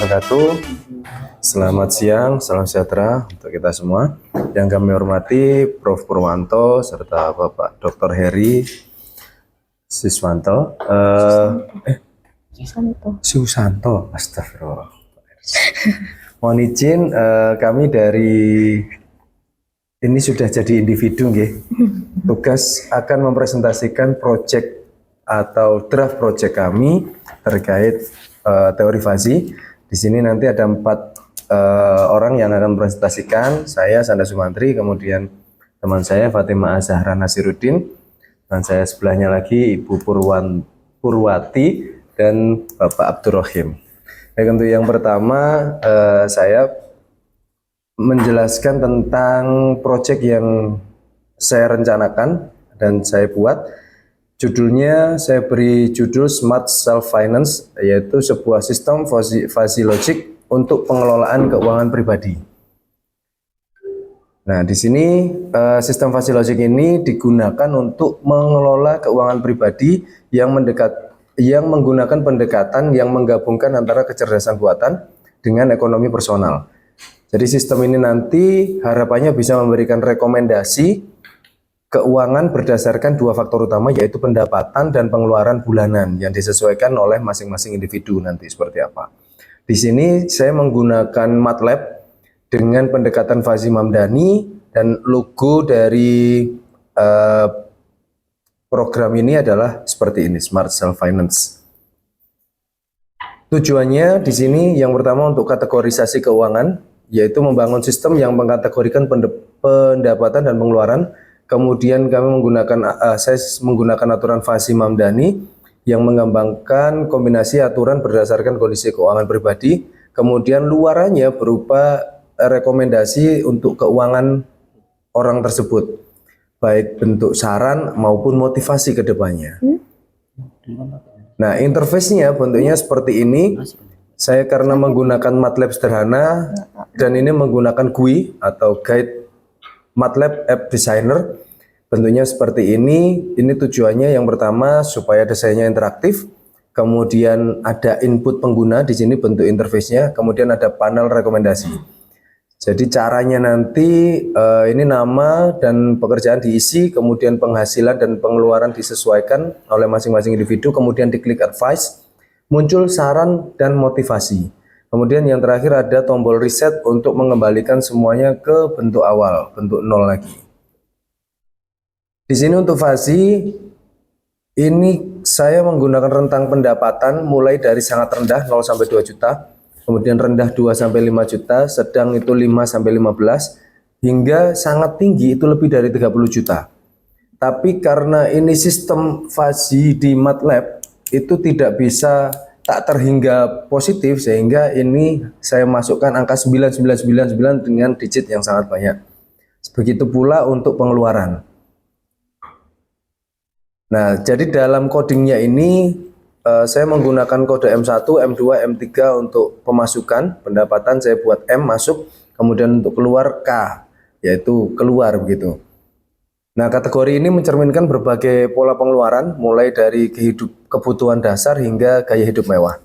wabarakatuh. Selamat siang, salam sejahtera untuk kita semua. Yang kami hormati Prof. Purwanto serta Bapak Dr. Heri Siswanto. Susanto, astagfirullah. Mohon izin, kami dari ini sudah jadi individu, nggih. Tugas akan mempresentasikan proyek atau draft proyek kami terkait teori fasi. Di sini nanti ada 4 orang yang akan mempresentasikan. Saya Sanda Sumantri, kemudian teman saya Fatima Azahra Nasiruddin, dan saya sebelahnya lagi Ibu Purwati dan Bapak Abdurrahim. Baik, untuk yang pertama saya menjelaskan tentang proyek yang saya rencanakan dan saya buat. Judulnya saya beri judul Smart Self Finance, yaitu sebuah sistem fuzzy logic untuk pengelolaan keuangan pribadi. Nah, di sini sistem fuzzy logic ini digunakan untuk mengelola keuangan pribadi yang menggunakan pendekatan yang menggabungkan antara kecerdasan buatan dengan ekonomi personal. Jadi sistem ini nanti harapannya bisa memberikan rekomendasi keuangan berdasarkan 2 faktor utama, yaitu pendapatan dan pengeluaran bulanan yang disesuaikan oleh masing-masing individu nanti seperti apa. Di sini saya menggunakan MATLAB dengan pendekatan Fuzzy Mamdani, dan logo dari program ini adalah seperti ini, Smart Self Finance. Tujuannya di sini yang pertama untuk kategorisasi keuangan, yaitu membangun sistem yang mengkategorikan pendapatan dan pengeluaran. Kemudian kami saya menggunakan aturan Fuzzy Mamdani yang mengembangkan kombinasi aturan berdasarkan kondisi keuangan pribadi. Kemudian luarannya berupa rekomendasi untuk keuangan orang tersebut, baik bentuk saran maupun motivasi ke depannya. Nah, interface-nya bentuknya seperti ini. Saya karena menggunakan MATLAB sederhana dan ini menggunakan GUI atau Guide MATLAB App Designer, bentuknya seperti ini. Ini tujuannya yang pertama supaya desainnya interaktif, kemudian ada input pengguna di sini bentuk interface-nya, kemudian ada panel rekomendasi. Jadi caranya nanti ini nama dan pekerjaan diisi, kemudian penghasilan dan pengeluaran disesuaikan oleh masing-masing individu, kemudian diklik advice, muncul saran dan motivasi. Kemudian yang terakhir ada tombol reset untuk mengembalikan semuanya ke bentuk awal, bentuk 0 lagi. Di sini untuk fuzzy, ini saya menggunakan rentang pendapatan mulai dari sangat rendah 0 sampai 2 juta, kemudian rendah 2 sampai 5 juta, sedang itu 5 sampai 15, hingga sangat tinggi itu lebih dari 30 juta. Tapi karena ini sistem fuzzy di MATLAB, itu tidak bisa tak terhingga positif, sehingga ini saya masukkan angka 9999 dengan digit yang sangat banyak. Begitu pula untuk pengeluaran. Nah, jadi dalam codingnya ini saya menggunakan kode M1, M2, M3 untuk pemasukan, pendapatan saya buat M masuk, kemudian untuk keluar K, yaitu keluar begitu. Nah, kategori ini mencerminkan berbagai pola pengeluaran, mulai dari kebutuhan dasar hingga gaya hidup mewah.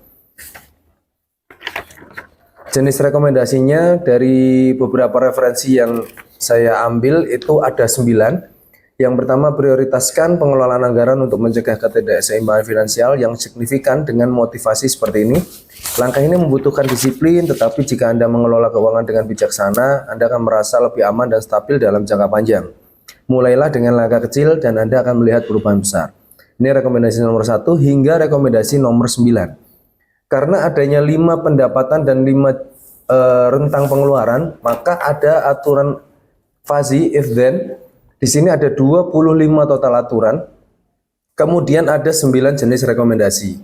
Jenis rekomendasinya dari beberapa referensi yang saya ambil itu ada 9. Yang pertama, prioritaskan pengelolaan anggaran untuk mencegah ketidakseimbangan finansial yang signifikan dengan motivasi seperti ini. Langkah ini membutuhkan disiplin, tetapi jika Anda mengelola keuangan dengan bijaksana, Anda akan merasa lebih aman dan stabil dalam jangka panjang. Mulailah dengan langkah kecil dan Anda akan melihat perubahan besar. Ini rekomendasi nomor 1 hingga rekomendasi nomor 9. Karena adanya 5 pendapatan dan 5 rentang pengeluaran, maka ada aturan fuzzy if then. Di sini ada 25 total aturan. Kemudian ada 9 jenis rekomendasi.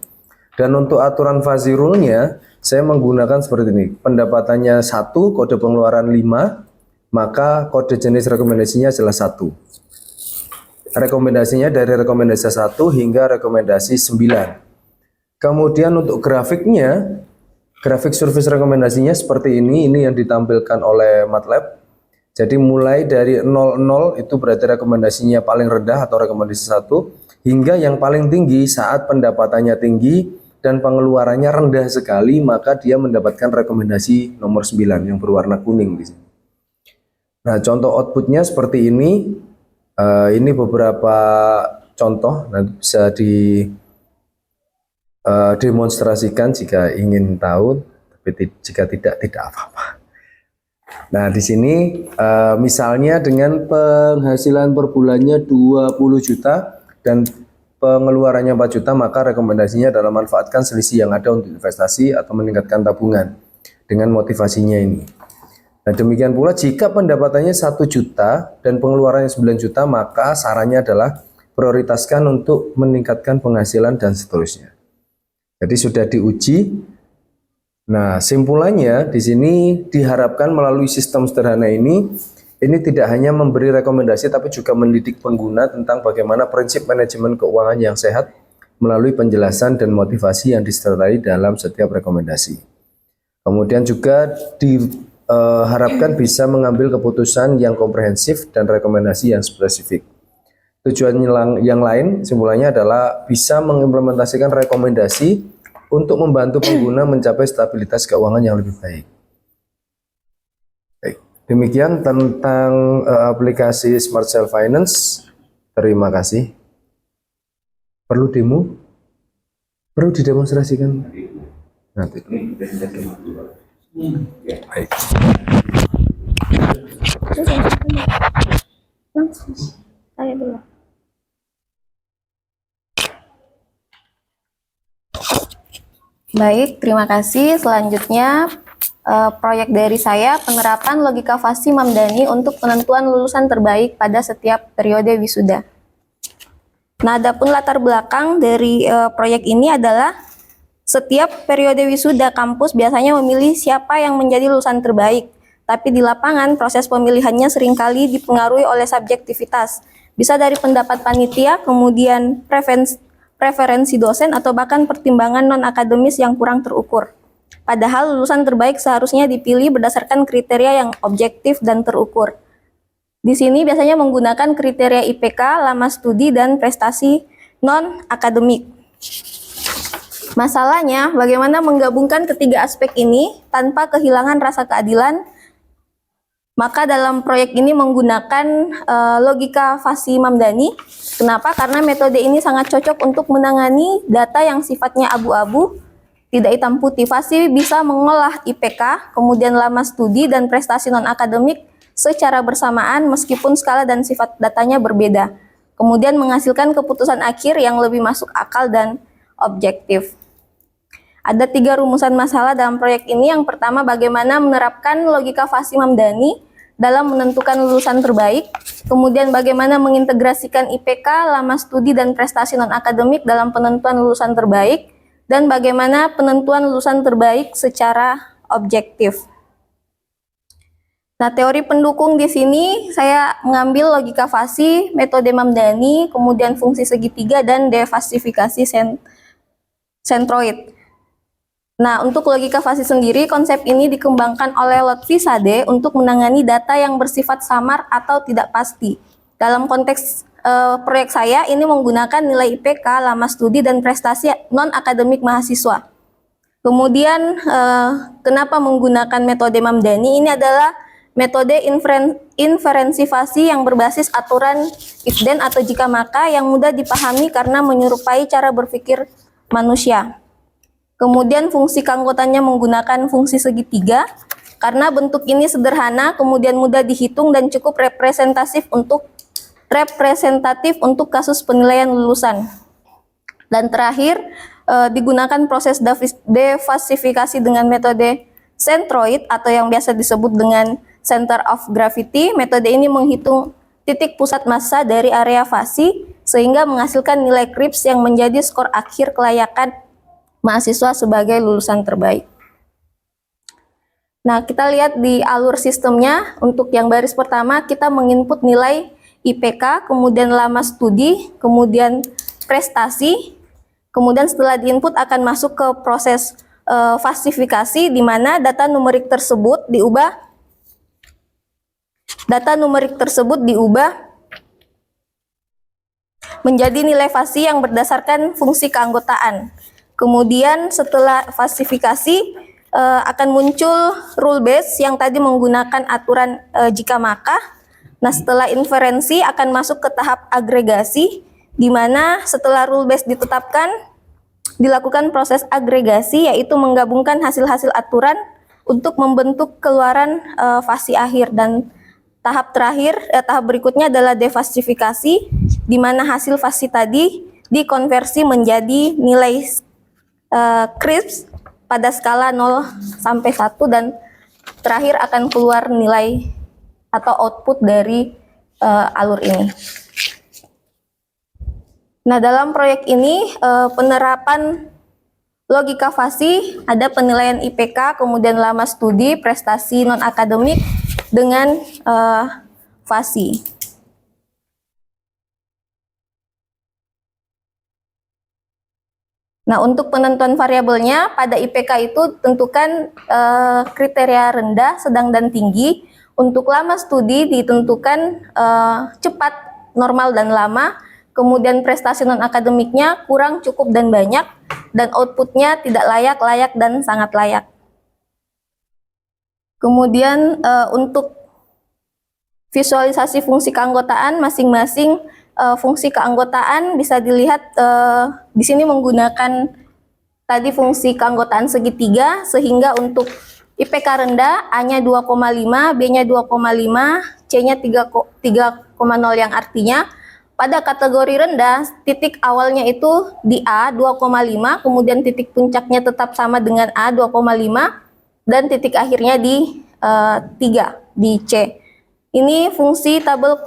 Dan untuk aturan fuzzy rule-nya, saya menggunakan seperti ini. Pendapatannya 1, kode pengeluaran 5, maka kode jenis rekomendasinya adalah 1. Rekomendasinya dari rekomendasi 1 hingga rekomendasi 9. Kemudian untuk grafiknya, grafik surface rekomendasinya seperti ini yang ditampilkan oleh MATLAB. Jadi mulai dari 00 itu berarti rekomendasinya paling rendah atau rekomendasi 1, hingga yang paling tinggi saat pendapatannya tinggi dan pengeluarannya rendah sekali, maka dia mendapatkan rekomendasi nomor 9 yang berwarna kuning di sini. Nah, contoh outputnya seperti ini. Ini beberapa contoh, nanti bisa demonstrasikan jika ingin tahu, tapi jika tidak apa-apa. Nah, di sini misalnya dengan penghasilan per bulannya 20 juta dan pengeluarannya 4 juta, maka rekomendasinya adalah manfaatkan selisih yang ada untuk investasi atau meningkatkan tabungan dengan motivasinya ini. Nah, demikian pula jika pendapatannya 1 juta dan pengeluarannya 9 juta, maka sarannya adalah prioritaskan untuk meningkatkan penghasilan dan seterusnya. Jadi sudah diuji. Nah, simpulannya di sini diharapkan melalui sistem sederhana ini tidak hanya memberi rekomendasi tapi juga mendidik pengguna tentang bagaimana prinsip manajemen keuangan yang sehat melalui penjelasan dan motivasi yang disertai dalam setiap rekomendasi. Kemudian juga diharapkan bisa mengambil keputusan yang komprehensif dan rekomendasi yang spesifik. Tujuan yang lain simpulannya adalah bisa mengimplementasikan rekomendasi untuk membantu pengguna mencapai stabilitas keuangan yang lebih baik. Demikian tentang aplikasi Smart Self Finance. Terima kasih. Perlu demo? Perlu didemonstrasikan? Nanti. Baik. Langsung. Saya dulu. Baik, terima kasih. Selanjutnya proyek dari saya, penerapan logika Fasi Mamdani untuk penentuan lulusan terbaik pada setiap periode wisuda. Nah, adapun latar belakang dari proyek ini adalah setiap periode wisuda kampus biasanya memilih siapa yang menjadi lulusan terbaik. Tapi di lapangan proses pemilihannya seringkali dipengaruhi oleh subjektivitas. Bisa dari pendapat panitia, kemudian preferensi dosen, atau bahkan pertimbangan non-akademis yang kurang terukur. Padahal lulusan terbaik seharusnya dipilih berdasarkan kriteria yang objektif dan terukur. Di sini biasanya menggunakan kriteria IPK, lama studi, dan prestasi non-akademik. Masalahnya, bagaimana menggabungkan ketiga aspek ini tanpa kehilangan rasa keadilan? Maka dalam proyek ini menggunakan logika Fasi Mamdani. Kenapa? Karena metode ini sangat cocok untuk menangani data yang sifatnya abu-abu, tidak hitam putih. Fasi bisa mengolah IPK, kemudian lama studi, dan prestasi non-akademik secara bersamaan meskipun skala dan sifat datanya berbeda. Kemudian menghasilkan keputusan akhir yang lebih masuk akal dan objektif. Ada 3 rumusan masalah dalam proyek ini. Yang pertama, bagaimana menerapkan logika Fasi Mamdani dalam menentukan lulusan terbaik. Kemudian bagaimana mengintegrasikan IPK, lama studi, dan prestasi non-akademik dalam penentuan lulusan terbaik. Dan bagaimana penentuan lulusan terbaik secara objektif. Nah, teori pendukung di sini saya mengambil logika Fasi, metode Mamdani, kemudian fungsi segitiga, dan defasifikasi sentroid. Nah, untuk logika Fasi sendiri, konsep ini dikembangkan oleh Lotfi Sade untuk menangani data yang bersifat samar atau tidak pasti. Dalam konteks proyek saya, ini menggunakan nilai IPK, lama studi, dan prestasi non-akademik mahasiswa. Kemudian, kenapa menggunakan metode Mamdani? Ini adalah metode inferensi Fasi yang berbasis aturan if then atau jika maka yang mudah dipahami karena menyerupai cara berpikir manusia. Kemudian fungsi keanggotaannya menggunakan fungsi segitiga karena bentuk ini sederhana, kemudian mudah dihitung dan cukup representatif untuk kasus penilaian lulusan. Dan terakhir, digunakan proses defasifikasi dengan metode sentroid atau yang biasa disebut dengan center of gravity. Metode ini menghitung titik pusat massa dari area Fasi sehingga menghasilkan nilai CRIPS yang menjadi skor akhir kelayakan mahasiswa sebagai lulusan terbaik. Nah, kita lihat di alur sistemnya. Untuk yang baris pertama, kita menginput nilai IPK, kemudian lama studi, kemudian prestasi. Kemudian setelah diinput akan masuk ke proses fasifikasi, di mana data numerik tersebut diubah menjadi nilai Fasi yang berdasarkan fungsi keanggotaan. Kemudian setelah falsifikasi akan muncul rule base yang tadi menggunakan aturan jika maka. Nah, setelah inferensi akan masuk ke tahap agregasi, di mana setelah rule base ditetapkan, dilakukan proses agregasi, yaitu menggabungkan hasil-hasil aturan untuk membentuk keluaran fasi akhir. Dan tahap terakhir, tahap berikutnya adalah defalsifikasi, di mana hasil fasi tadi dikonversi menjadi nilai crisp pada skala 0 sampai 1, dan terakhir akan keluar nilai atau output dari alur ini. Nah, dalam proyek ini penerapan logika fasi, ada penilaian IPK, kemudian lama studi, prestasi non-akademik dengan fasi. Nah, untuk penentuan variabelnya, pada IPK itu tentukan kriteria rendah, sedang, dan tinggi. Untuk lama studi ditentukan cepat, normal, dan lama. Kemudian prestasi non-akademiknya kurang, cukup, dan banyak. Dan outputnya tidak layak, layak, dan sangat layak. Kemudian untuk visualisasi fungsi keanggotaan masing-masing, fungsi keanggotaan bisa dilihat di sini menggunakan tadi fungsi keanggotaan segitiga, sehingga untuk IPK rendah A-nya 2,5, B-nya 2,5, C-nya 3,0, yang artinya pada kategori rendah titik awalnya itu di A 2,5, kemudian titik puncaknya tetap sama dengan A 2,5, dan titik akhirnya di 3 di C. Ini fungsi tabel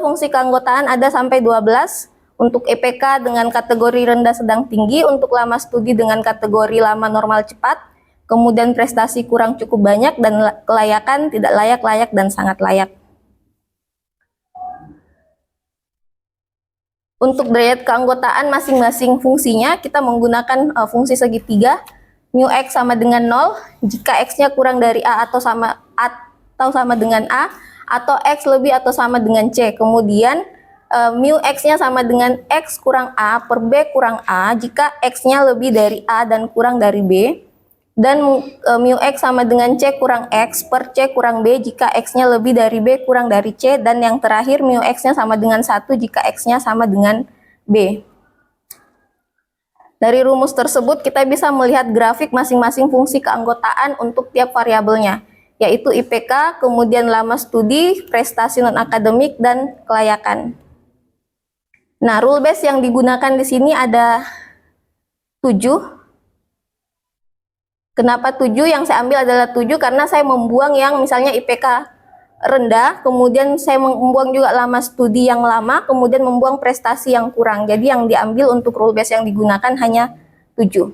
fungsi keanggotaan ada sampai 12 untuk EPK dengan kategori rendah, sedang, tinggi, untuk lama studi dengan kategori lama, normal, cepat, kemudian prestasi kurang, cukup, banyak, dan kelayakan tidak layak, layak, dan sangat layak. Untuk derajat keanggotaan masing-masing fungsinya kita menggunakan fungsi segitiga, mu X sama dengan 0 jika X-nya kurang dari A atau sama dengan A, atau X lebih atau sama dengan C. Kemudian mu X-nya sama dengan X kurang A per B kurang A jika X-nya lebih dari A dan kurang dari B. Dan mu X sama dengan C kurang X per C kurang B jika X-nya lebih dari B kurang dari C. Dan yang terakhir mu X-nya sama dengan 1 jika X-nya sama dengan B. Dari rumus tersebut kita bisa melihat grafik masing-masing fungsi keanggotaan untuk tiap variabelnya, yaitu IPK, kemudian lama studi, prestasi non-akademik, dan kelayakan. Nah, rule base yang digunakan di sini ada 7. Kenapa 7? Yang saya ambil adalah 7 karena saya membuang yang misalnya IPK rendah, kemudian saya membuang juga lama studi yang lama, kemudian membuang prestasi yang kurang. Jadi yang diambil untuk rule base yang digunakan hanya 7.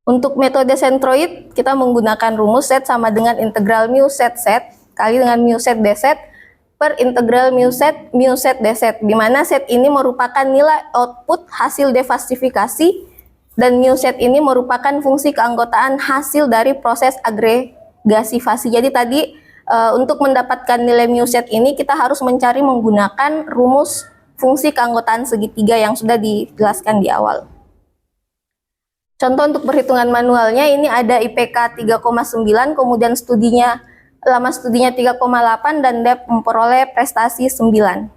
Untuk metode centroid, kita menggunakan rumus set sama dengan integral mu set kali dengan mu set d set per integral mu set d set, di mana set ini merupakan nilai output hasil defalsifikasi dan mu set ini merupakan fungsi keanggotaan hasil dari proses agregasi fasi. Jadi tadi untuk mendapatkan nilai mu set ini kita harus mencari menggunakan rumus fungsi keanggotaan segitiga yang sudah dijelaskan di awal. Contoh untuk perhitungan manualnya, ini ada IPK 3,9, kemudian lama studinya 3,8, dan DEP memperoleh prestasi 9.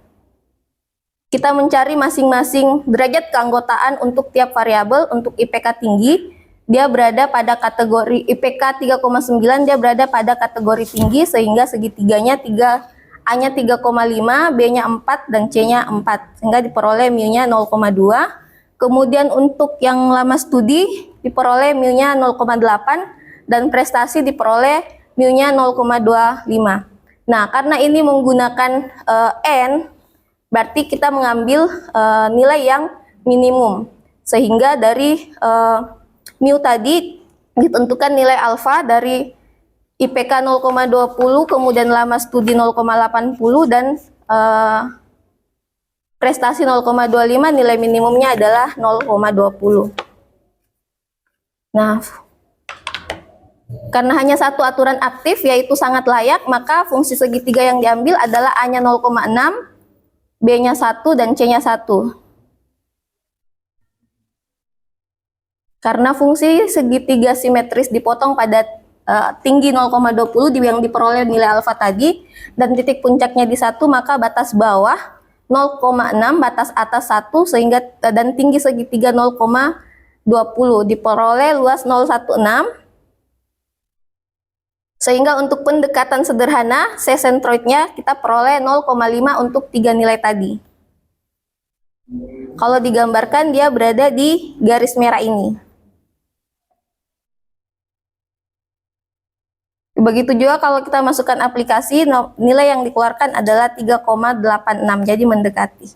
Kita mencari masing-masing derajat keanggotaan untuk tiap variabel. Untuk IPK tinggi, dia berada pada kategori IPK 3,9, dia berada pada kategori tinggi, sehingga segitiganya A-nya 3,5, B-nya 4, dan C-nya 4, sehingga diperoleh mu-nya 0,2. Kemudian untuk yang lama studi diperoleh mu-nya 0,8 dan prestasi diperoleh mu-nya 0,25. Nah, karena ini menggunakan N, berarti kita mengambil nilai yang minimum. Sehingga dari mu tadi ditentukan nilai alfa dari IPK 0,20, kemudian lama studi 0,80, dan prestasi 0,25, nilai minimumnya adalah 0,20. Nah, karena hanya satu aturan aktif yaitu sangat layak, maka fungsi segitiga yang diambil adalah A-nya 0,6, B-nya 1, dan C-nya 1. Karena fungsi segitiga simetris dipotong pada tinggi 0,20 yang diperoleh nilai alfa tadi, dan titik puncaknya di 1, maka batas bawah 0,6, batas atas 1, sehingga dan tinggi segitiga 0,20 diperoleh luas 0,16. Sehingga untuk pendekatan sederhana, C sentroidnya kita peroleh 0,5 untuk 3 nilai tadi. Kalau digambarkan, dia berada di garis merah ini. Begitu juga kalau kita masukkan aplikasi, nilai yang dikeluarkan adalah 3,86, jadi mendekati.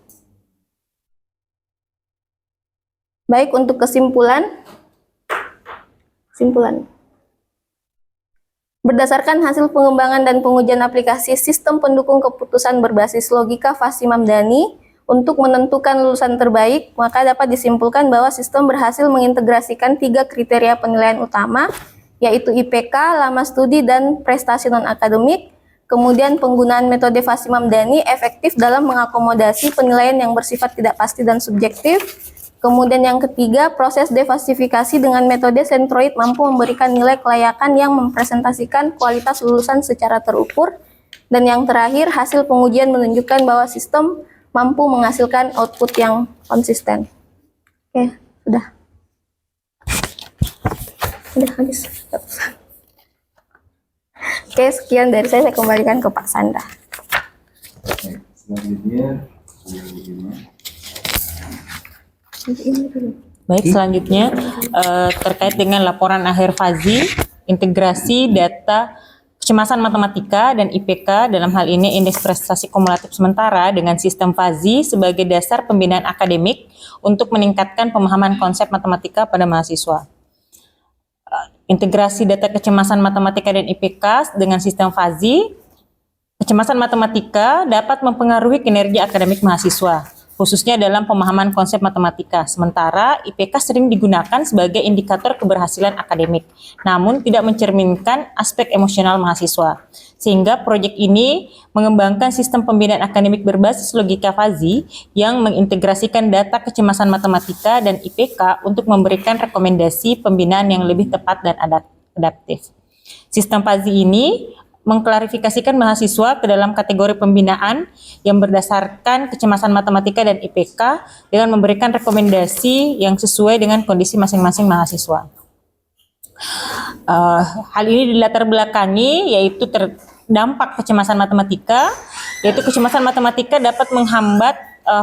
Baik, untuk kesimpulan. Berdasarkan hasil pengembangan dan pengujian aplikasi sistem pendukung keputusan berbasis logika Fasi-Mamdani untuk menentukan lulusan terbaik, maka dapat disimpulkan bahwa sistem berhasil mengintegrasikan 3 kriteria penilaian utama, yaitu IPK, lama studi, dan prestasi non-akademik. Kemudian penggunaan metode Fasi-Mamdani efektif dalam mengakomodasi penilaian yang bersifat tidak pasti dan subjektif. Kemudian yang ketiga, proses defasifikasi dengan metode sentroid mampu memberikan nilai kelayakan yang mempresentasikan kualitas lulusan secara terukur. Dan yang terakhir, hasil pengujian menunjukkan bahwa sistem mampu menghasilkan output yang konsisten. Oke, sudah. Udah habis. Oke, sekian dari saya kembalikan ke Pak Sandra. Selanjutnya, Baik, selanjutnya terkait dengan laporan akhir Fazi, integrasi data kecemasan matematika dan IPK, dalam hal ini indeks prestasi kumulatif sementara dengan sistem Fazi sebagai dasar pembinaan akademik untuk meningkatkan pemahaman konsep matematika pada mahasiswa. Integrasi data kecemasan matematika dan IPK dengan sistem Fazi, kecemasan matematika dapat mempengaruhi kinerja akademik mahasiswa, khususnya dalam pemahaman konsep matematika. Sementara IPK sering digunakan sebagai indikator keberhasilan akademik, namun tidak mencerminkan aspek emosional mahasiswa. Sehingga proyek ini mengembangkan sistem pembinaan akademik berbasis logika Fazi yang mengintegrasikan data kecemasan matematika dan IPK untuk memberikan rekomendasi pembinaan yang lebih tepat dan adaptif. Sistem Fazi ini mengklarifikasikan mahasiswa ke dalam kategori pembinaan yang berdasarkan kecemasan matematika dan IPK dengan memberikan rekomendasi yang sesuai dengan kondisi masing-masing mahasiswa. Hal ini dilatar belakangi yaitu dampak kecemasan matematika, yaitu kecemasan matematika dapat menghambat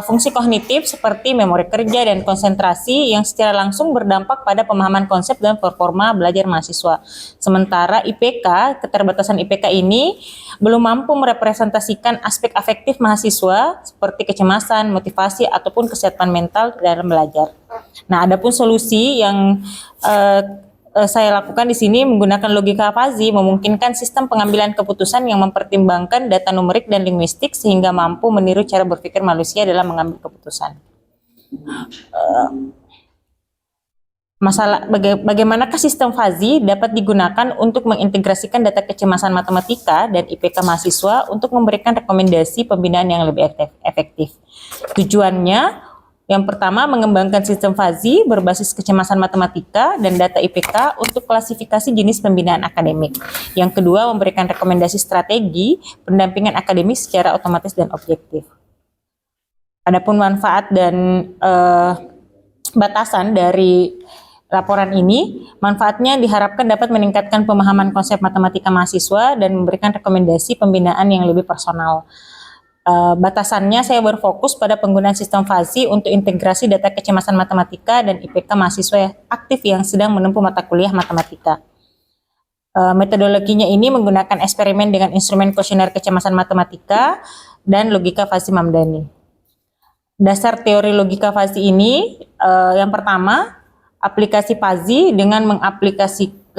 fungsi kognitif seperti memori kerja dan konsentrasi yang secara langsung berdampak pada pemahaman konsep dan performa belajar mahasiswa. Sementara IPK, keterbatasan IPK ini belum mampu merepresentasikan aspek afektif mahasiswa seperti kecemasan, motivasi, ataupun kesehatan mental dalam belajar. Nah, adapun solusi yang saya lakukan di sini menggunakan logika Fazi memungkinkan sistem pengambilan keputusan yang mempertimbangkan data numerik dan linguistik sehingga mampu meniru cara berpikir manusia dalam mengambil keputusan. Bagaimanakah sistem Fazi dapat digunakan untuk mengintegrasikan data kecemasan matematika dan IPK mahasiswa untuk memberikan rekomendasi pembinaan yang lebih efektif? Tujuannya, yang pertama, mengembangkan sistem Fazi berbasis kecemasan matematika dan data IPK untuk klasifikasi jenis pembinaan akademik. Yang kedua, memberikan rekomendasi strategi pendampingan akademik secara otomatis dan objektif. Adapun manfaat dan batasan dari laporan ini, manfaatnya diharapkan dapat meningkatkan pemahaman konsep matematika mahasiswa dan memberikan rekomendasi pembinaan yang lebih personal. Batasannya saya berfokus pada penggunaan sistem Fazi untuk integrasi data kecemasan matematika dan IPK mahasiswa aktif yang sedang menempuh mata kuliah matematika. Metodologinya ini menggunakan eksperimen dengan instrumen kuesioner kecemasan matematika dan logika Fasi-Mamdani. Dasar teori logika Fazi ini, yang pertama, aplikasi Fazi dengan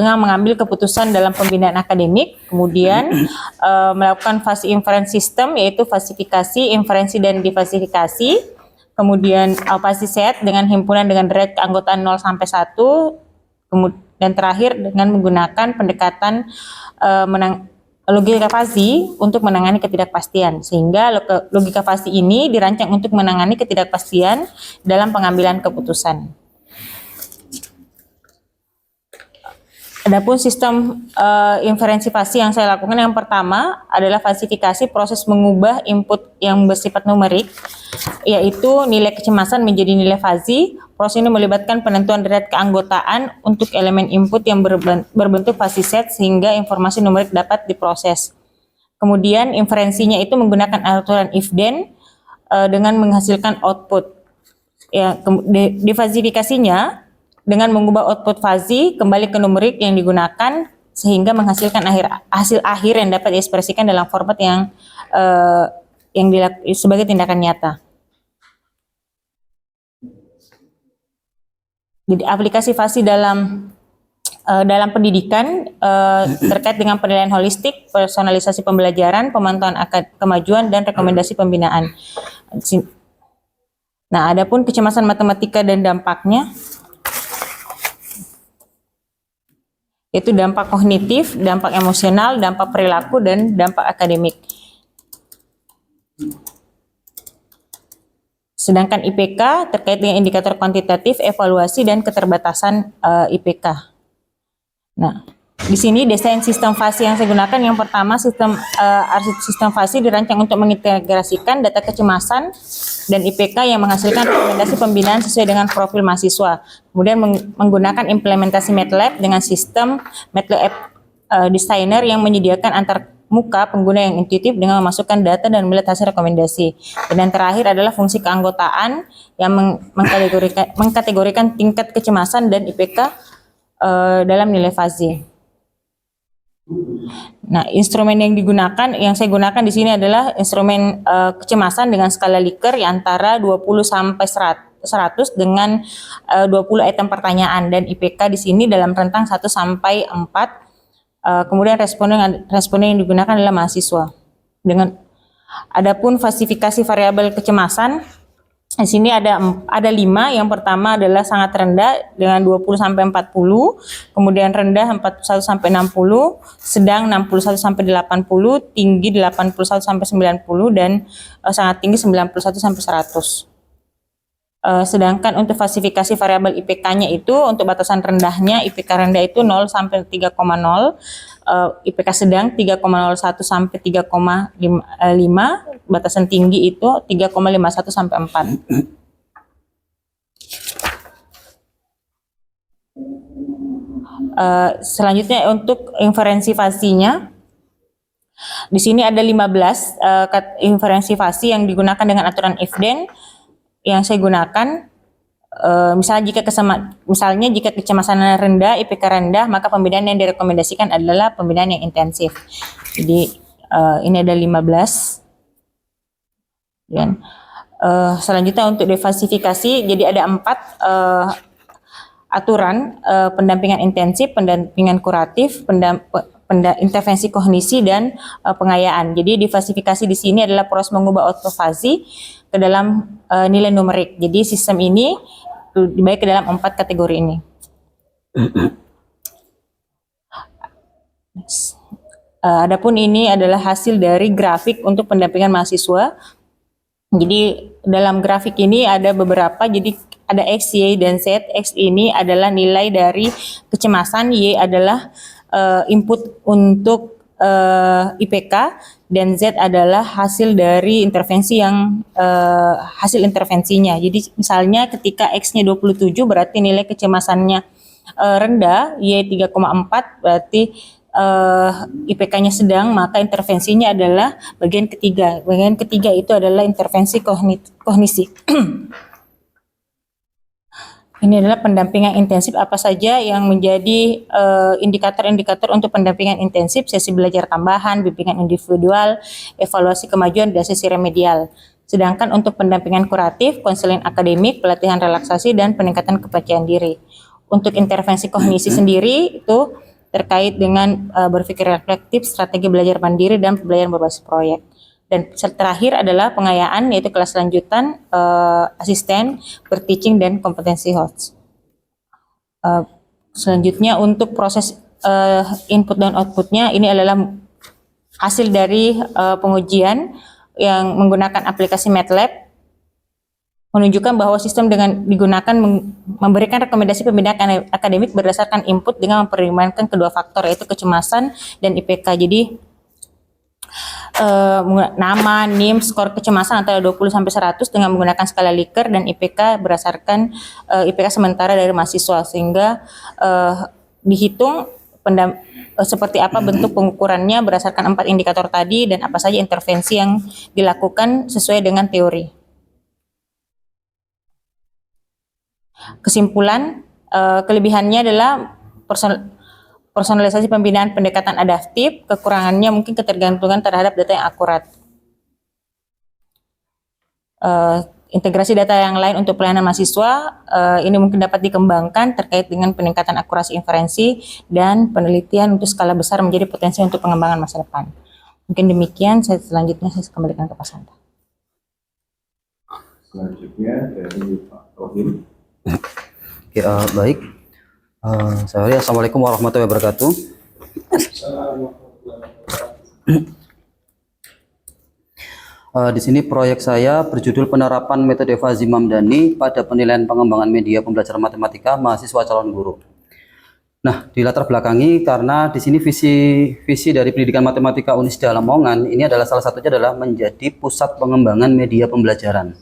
mengambil keputusan dalam pembinaan akademik, kemudian melakukan Fazi inference system, yaitu fasifikasi, inferensi, dan difasifikasi, kemudian Fazi set dengan himpunan dengan derajat keanggotaan 0 sampai 1, dan terakhir dengan menggunakan pendekatan logika Fazi untuk menangani ketidakpastian, sehingga logika Fazi ini dirancang untuk menangani ketidakpastian dalam pengambilan keputusan. Adapun sistem inferensi fasi yang saya lakukan yang pertama adalah falsifikasi proses mengubah input yang bersifat numerik, yaitu nilai kecemasan menjadi nilai fasi. Proses ini melibatkan penentuan derajat keanggotaan untuk elemen input yang berbentuk fuzzy set sehingga informasi numerik dapat diproses. Kemudian inferensinya itu menggunakan aturan if then dengan menghasilkan output. Ya, difalsifikasinya dengan mengubah output fuzzy kembali ke numerik yang digunakan sehingga menghasilkan hasil akhir yang dapat diekspresikan dalam format yang sebagai tindakan nyata. Jadi aplikasi fuzzy dalam pendidikan terkait dengan penilaian holistik, personalisasi pembelajaran, pemantauan kemajuan dan rekomendasi pembinaan. Nah, adapun kecemasan matematika dan dampaknya, yaitu dampak kognitif, dampak emosional, dampak perilaku, dan dampak akademik. Sedangkan IPK terkait dengan indikator kuantitatif, evaluasi, dan keterbatasan IPK. Nah, di sini desain sistem fasi yang saya gunakan yang pertama sistem fasi dirancang untuk mengintegrasikan data kecemasan dan IPK yang menghasilkan rekomendasi pembinaan sesuai dengan profil mahasiswa. Kemudian menggunakan implementasi MATLAB dengan sistem MATLAB Designer yang menyediakan antar muka pengguna yang intuitif dengan memasukkan data dan melihat hasil rekomendasi. Dan yang terakhir adalah fungsi keanggotaan yang mengkategorikan tingkat kecemasan dan IPK dalam nilai fuzzy. Nah, instrumen yang saya gunakan di sini adalah instrumen kecemasan dengan skala Likert yang antara 20 sampai 100 dengan 20 item pertanyaan, dan IPK di sini dalam rentang 1 sampai 4. Kemudian responden yang digunakan adalah mahasiswa. Adapun falsifikasi variabel kecemasan, di sini ada 5. Yang pertama adalah sangat rendah dengan 20 sampai 40, kemudian rendah 41 sampai 60, sedang 61 sampai 80, tinggi 81 sampai 90 dan sangat tinggi 91 sampai 100. Sedangkan untuk falsifikasi variabel IPK-nya itu untuk batasan rendahnya, IPK rendah itu 0 sampai 3,0, IPK sedang 3,01 sampai 3,5, batasan tinggi itu 3,51 sampai 4. Selanjutnya untuk inferensi fasinya, di sini ada 15 inferensi fasi yang digunakan dengan aturan if then. Yang saya gunakan, misalnya jika kecemasan rendah, IPK rendah, maka pembinaan yang direkomendasikan adalah pembinaan yang intensif. Jadi ini ada 15. Dan selanjutnya untuk defalsifikasi, jadi ada 4 aturan pendampingan intensif, pendampingan kuratif, intervensi kognisi, dan pengayaan. Jadi defalsifikasi di sini adalah proses mengubah output fuzzy ke dalam nilai numerik. Jadi sistem ini dibagi ke dalam 4 kategori ini. Adapun ini adalah hasil dari grafik untuk pendampingan mahasiswa. Jadi dalam grafik ini ada beberapa, jadi ada X, Y, dan Z. X ini adalah nilai dari kecemasan, Y adalah input untuk IPK, dan Z adalah hasil dari intervensi hasil intervensinya. Jadi misalnya ketika X-nya 27 berarti nilai kecemasannya rendah, Y 3,4 berarti IPK-nya sedang, maka intervensinya adalah bagian ketiga. Bagian ketiga itu adalah intervensi kognisi. Ini adalah pendampingan intensif apa saja yang menjadi indikator-indikator untuk pendampingan intensif: sesi belajar tambahan, bimbingan individual, evaluasi kemajuan, dan sesi remedial. Sedangkan untuk pendampingan kuratif, konseling akademik, pelatihan relaksasi, dan peningkatan kepercayaan diri. Untuk intervensi kognisi sendiri itu terkait dengan berpikir reflektif, strategi belajar mandiri, dan pembelajaran berbasis proyek. Dan terakhir adalah pengayaan, yaitu kelas lanjutan, asisten, berteaching, dan kompetensi host. Selanjutnya untuk proses input dan outputnya, ini adalah hasil dari pengujian yang menggunakan aplikasi MATLAB. menunjukkan bahwa sistem dengan digunakan memberikan rekomendasi pembinaan akademik berdasarkan input dengan mempertimbangkan kedua faktor, yaitu kecemasan dan IPK. Jadi nama, NIM, skor kecemasan antara 20 sampai 100 dengan menggunakan skala Likert, dan IPK berdasarkan IPK sementara dari mahasiswa, sehingga dihitung seperti apa bentuk pengukurannya berdasarkan 4 indikator tadi dan apa saja intervensi yang dilakukan sesuai dengan teori. Kesimpulan, kelebihannya adalah personalisasi pembinaan pendekatan adaptif, kekurangannya mungkin ketergantungan terhadap data yang akurat. Integrasi data yang lain untuk pelayanan mahasiswa, ini mungkin dapat dikembangkan terkait dengan peningkatan akurasi inferensi dan penelitian untuk skala besar menjadi potensi untuk pengembangan masa depan. Mungkin demikian, selanjutnya saya kembalikan ke Pak Santa. Selanjutnya dari Pak Tohim. Oke, baik. Assalamualaikum warahmatullahi wabarakatuh. Di sini proyek saya berjudul penerapan metode Fazzi Mamdani pada penilaian pengembangan media pembelajaran matematika mahasiswa calon guru. Nah, dilatar belakangi karena di sini visi dari pendidikan matematika Unisda Lamongan ini adalah salah satunya adalah menjadi pusat pengembangan media pembelajaran.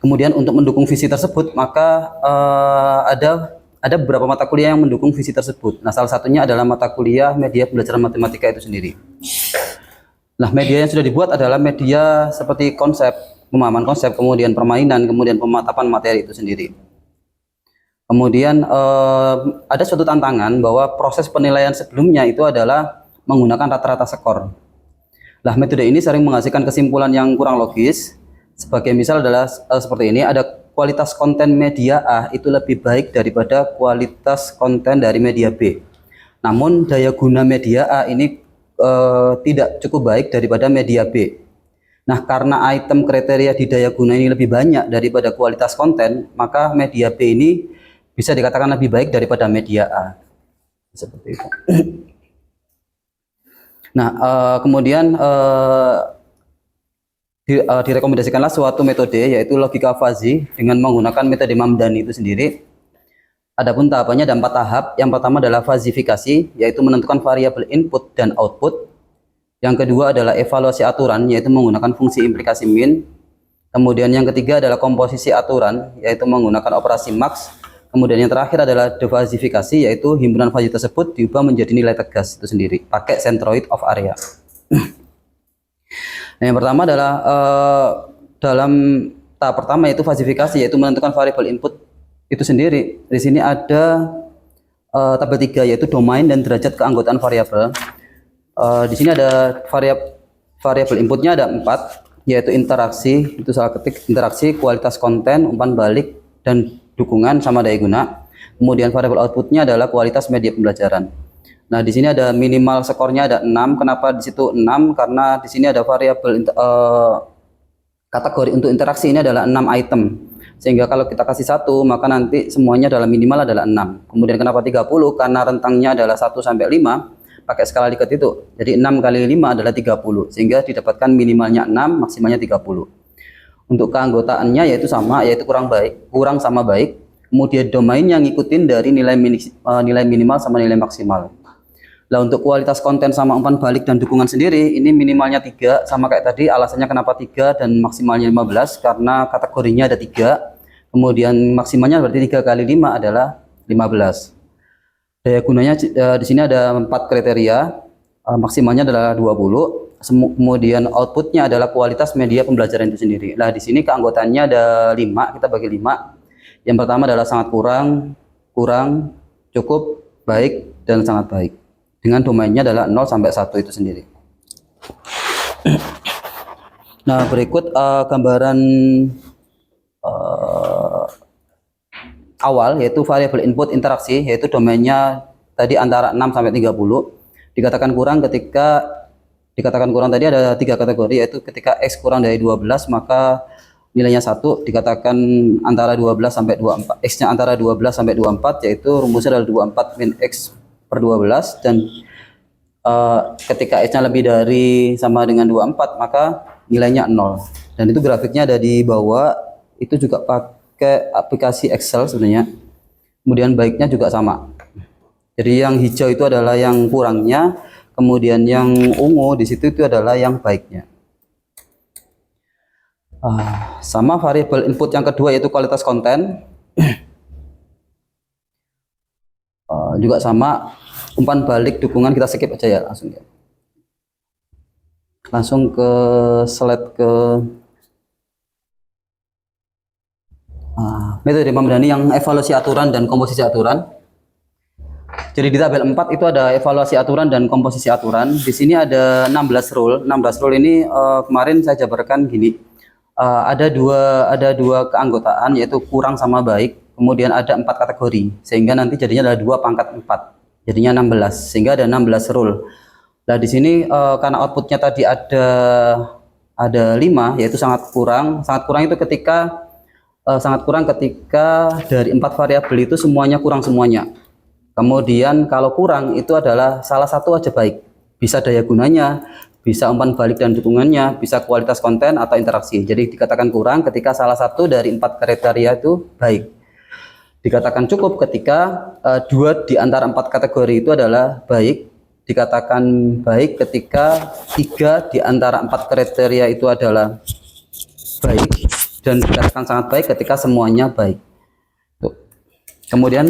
Kemudian untuk mendukung visi tersebut, maka ada beberapa mata kuliah yang mendukung visi tersebut. Nah, salah satunya adalah mata kuliah media pembelajaran matematika itu sendiri. Nah, media yang sudah dibuat adalah media seperti konsep, pemahaman konsep, kemudian permainan, kemudian pemantapan materi itu sendiri. Kemudian ada suatu tantangan bahwa proses penilaian sebelumnya itu adalah menggunakan rata-rata skor. Nah, metode ini sering menghasilkan kesimpulan yang kurang logis. Sebagai misal adalah seperti ini, ada kualitas konten media A itu lebih baik daripada kualitas konten dari media B. Namun daya guna media A ini tidak cukup baik daripada media B. Nah, karena item kriteria di daya guna ini lebih banyak daripada kualitas konten, maka media B ini bisa dikatakan lebih baik daripada media A. Seperti itu. Nah, kemudian direkomendasikanlah suatu metode yaitu logika Fazzi dengan menggunakan metode Mamdani itu sendiri. Adapun tahapannya ada 4 tahap. Yang pertama adalah fazifikasi, yaitu menentukan variabel input dan output. Yang kedua adalah evaluasi aturan, yaitu menggunakan fungsi implikasi min. Kemudian yang ketiga adalah komposisi aturan, yaitu menggunakan operasi max. Kemudian yang terakhir adalah defazifikasi, yaitu himpunan Fazzi tersebut diubah menjadi nilai tegas itu sendiri pakai centroid of area. Nah, yang pertama adalah dalam tahap pertama yaitu fazifikasi, yaitu menentukan variabel input itu sendiri. Di sini ada tabel 3 yaitu domain dan derajat keanggotaan variabel. Di sini ada variabel inputnya ada 4, yaitu interaksi, itu salah ketik, interaksi, kualitas konten, umpan balik, dan dukungan sama daya guna. Kemudian variabel outputnya adalah kualitas media pembelajaran. Nah, di sini ada minimal skornya ada 6. Kenapa di situ 6? Karena di sini ada variabel kategori untuk interaksi ini adalah 6 item. Sehingga kalau kita kasih 1, maka nanti semuanya adalah minimal adalah 6. Kemudian kenapa 30? Karena rentangnya adalah 1 sampai 5 pakai skala Likert itu. Jadi 6 kali 5 adalah 30. Sehingga didapatkan minimalnya 6, maksimalnya 30. Untuk keanggotaannya yaitu sama, yaitu kurang sama baik. Kemudian domain yang ngikutin dari nilai minimal sama nilai maksimal. Nah, untuk kualitas konten sama umpan balik dan dukungan sendiri ini minimalnya 3, sama kayak tadi. Alasannya kenapa 3 dan maksimalnya 15 karena kategorinya ada 3. Kemudian maksimalnya berarti 3 kali 5 adalah 15. Daya gunanya di sini ada 4 kriteria. Maksimalnya adalah 20. Kemudian outputnya adalah kualitas media pembelajaran itu sendiri. Nah, di sini keanggotaannya ada 5, kita bagi 5. Yang pertama adalah sangat kurang, cukup, baik, dan sangat baik. Dengan domainnya adalah 0 sampai 1 itu sendiri. Nah, berikut gambaran awal yaitu variabel input interaksi, yaitu domainnya tadi antara 6 sampai 30. Dikatakan kurang tadi ada 3 kategori, yaitu ketika X kurang dari 12 maka nilainya 1. Dikatakan antara 12 sampai 24, X-nya antara 12 sampai 24, yaitu rumusnya adalah 24 min X per 12, dan ketika X-nya lebih dari sama dengan 24 maka nilainya 0. Dan itu grafiknya ada di bawah, itu juga pakai aplikasi Excel sebenarnya. Kemudian baiknya juga sama. Jadi yang hijau itu adalah yang kurangnya, kemudian yang ungu di situ itu adalah yang baiknya. Sama variabel input yang kedua yaitu kualitas konten. Juga sama, umpan balik dukungan kita skip aja ya, langsung ke slide ke metode Mamdani yang evaluasi aturan dan komposisi aturan. Jadi di tabel 4 itu ada evaluasi aturan dan komposisi aturan. Di sini ada 16 rule. 16 rule ini kemarin saya jabarkan gini. Ada dua keanggotaan yaitu kurang sama baik. Kemudian ada 4 kategori, sehingga nanti jadinya adalah 2 pangkat 4, jadinya 16, sehingga ada 16 rule. Nah di sini karena outputnya tadi ada 5, yaitu sangat kurang itu ketika dari 4 variabel itu semuanya kurang semuanya. Kemudian kalau kurang itu adalah salah satu aja baik, bisa daya gunanya, bisa umpan balik dan dukungannya, bisa kualitas konten atau interaksi. Jadi dikatakan kurang ketika salah satu dari 4 kriteria itu baik. Dikatakan cukup ketika 2 di antara 4 kategori itu adalah baik. Dikatakan baik ketika 3 di antara 4 kriteria itu adalah baik. Dan dikatakan sangat baik ketika semuanya baik. Tuh. Kemudian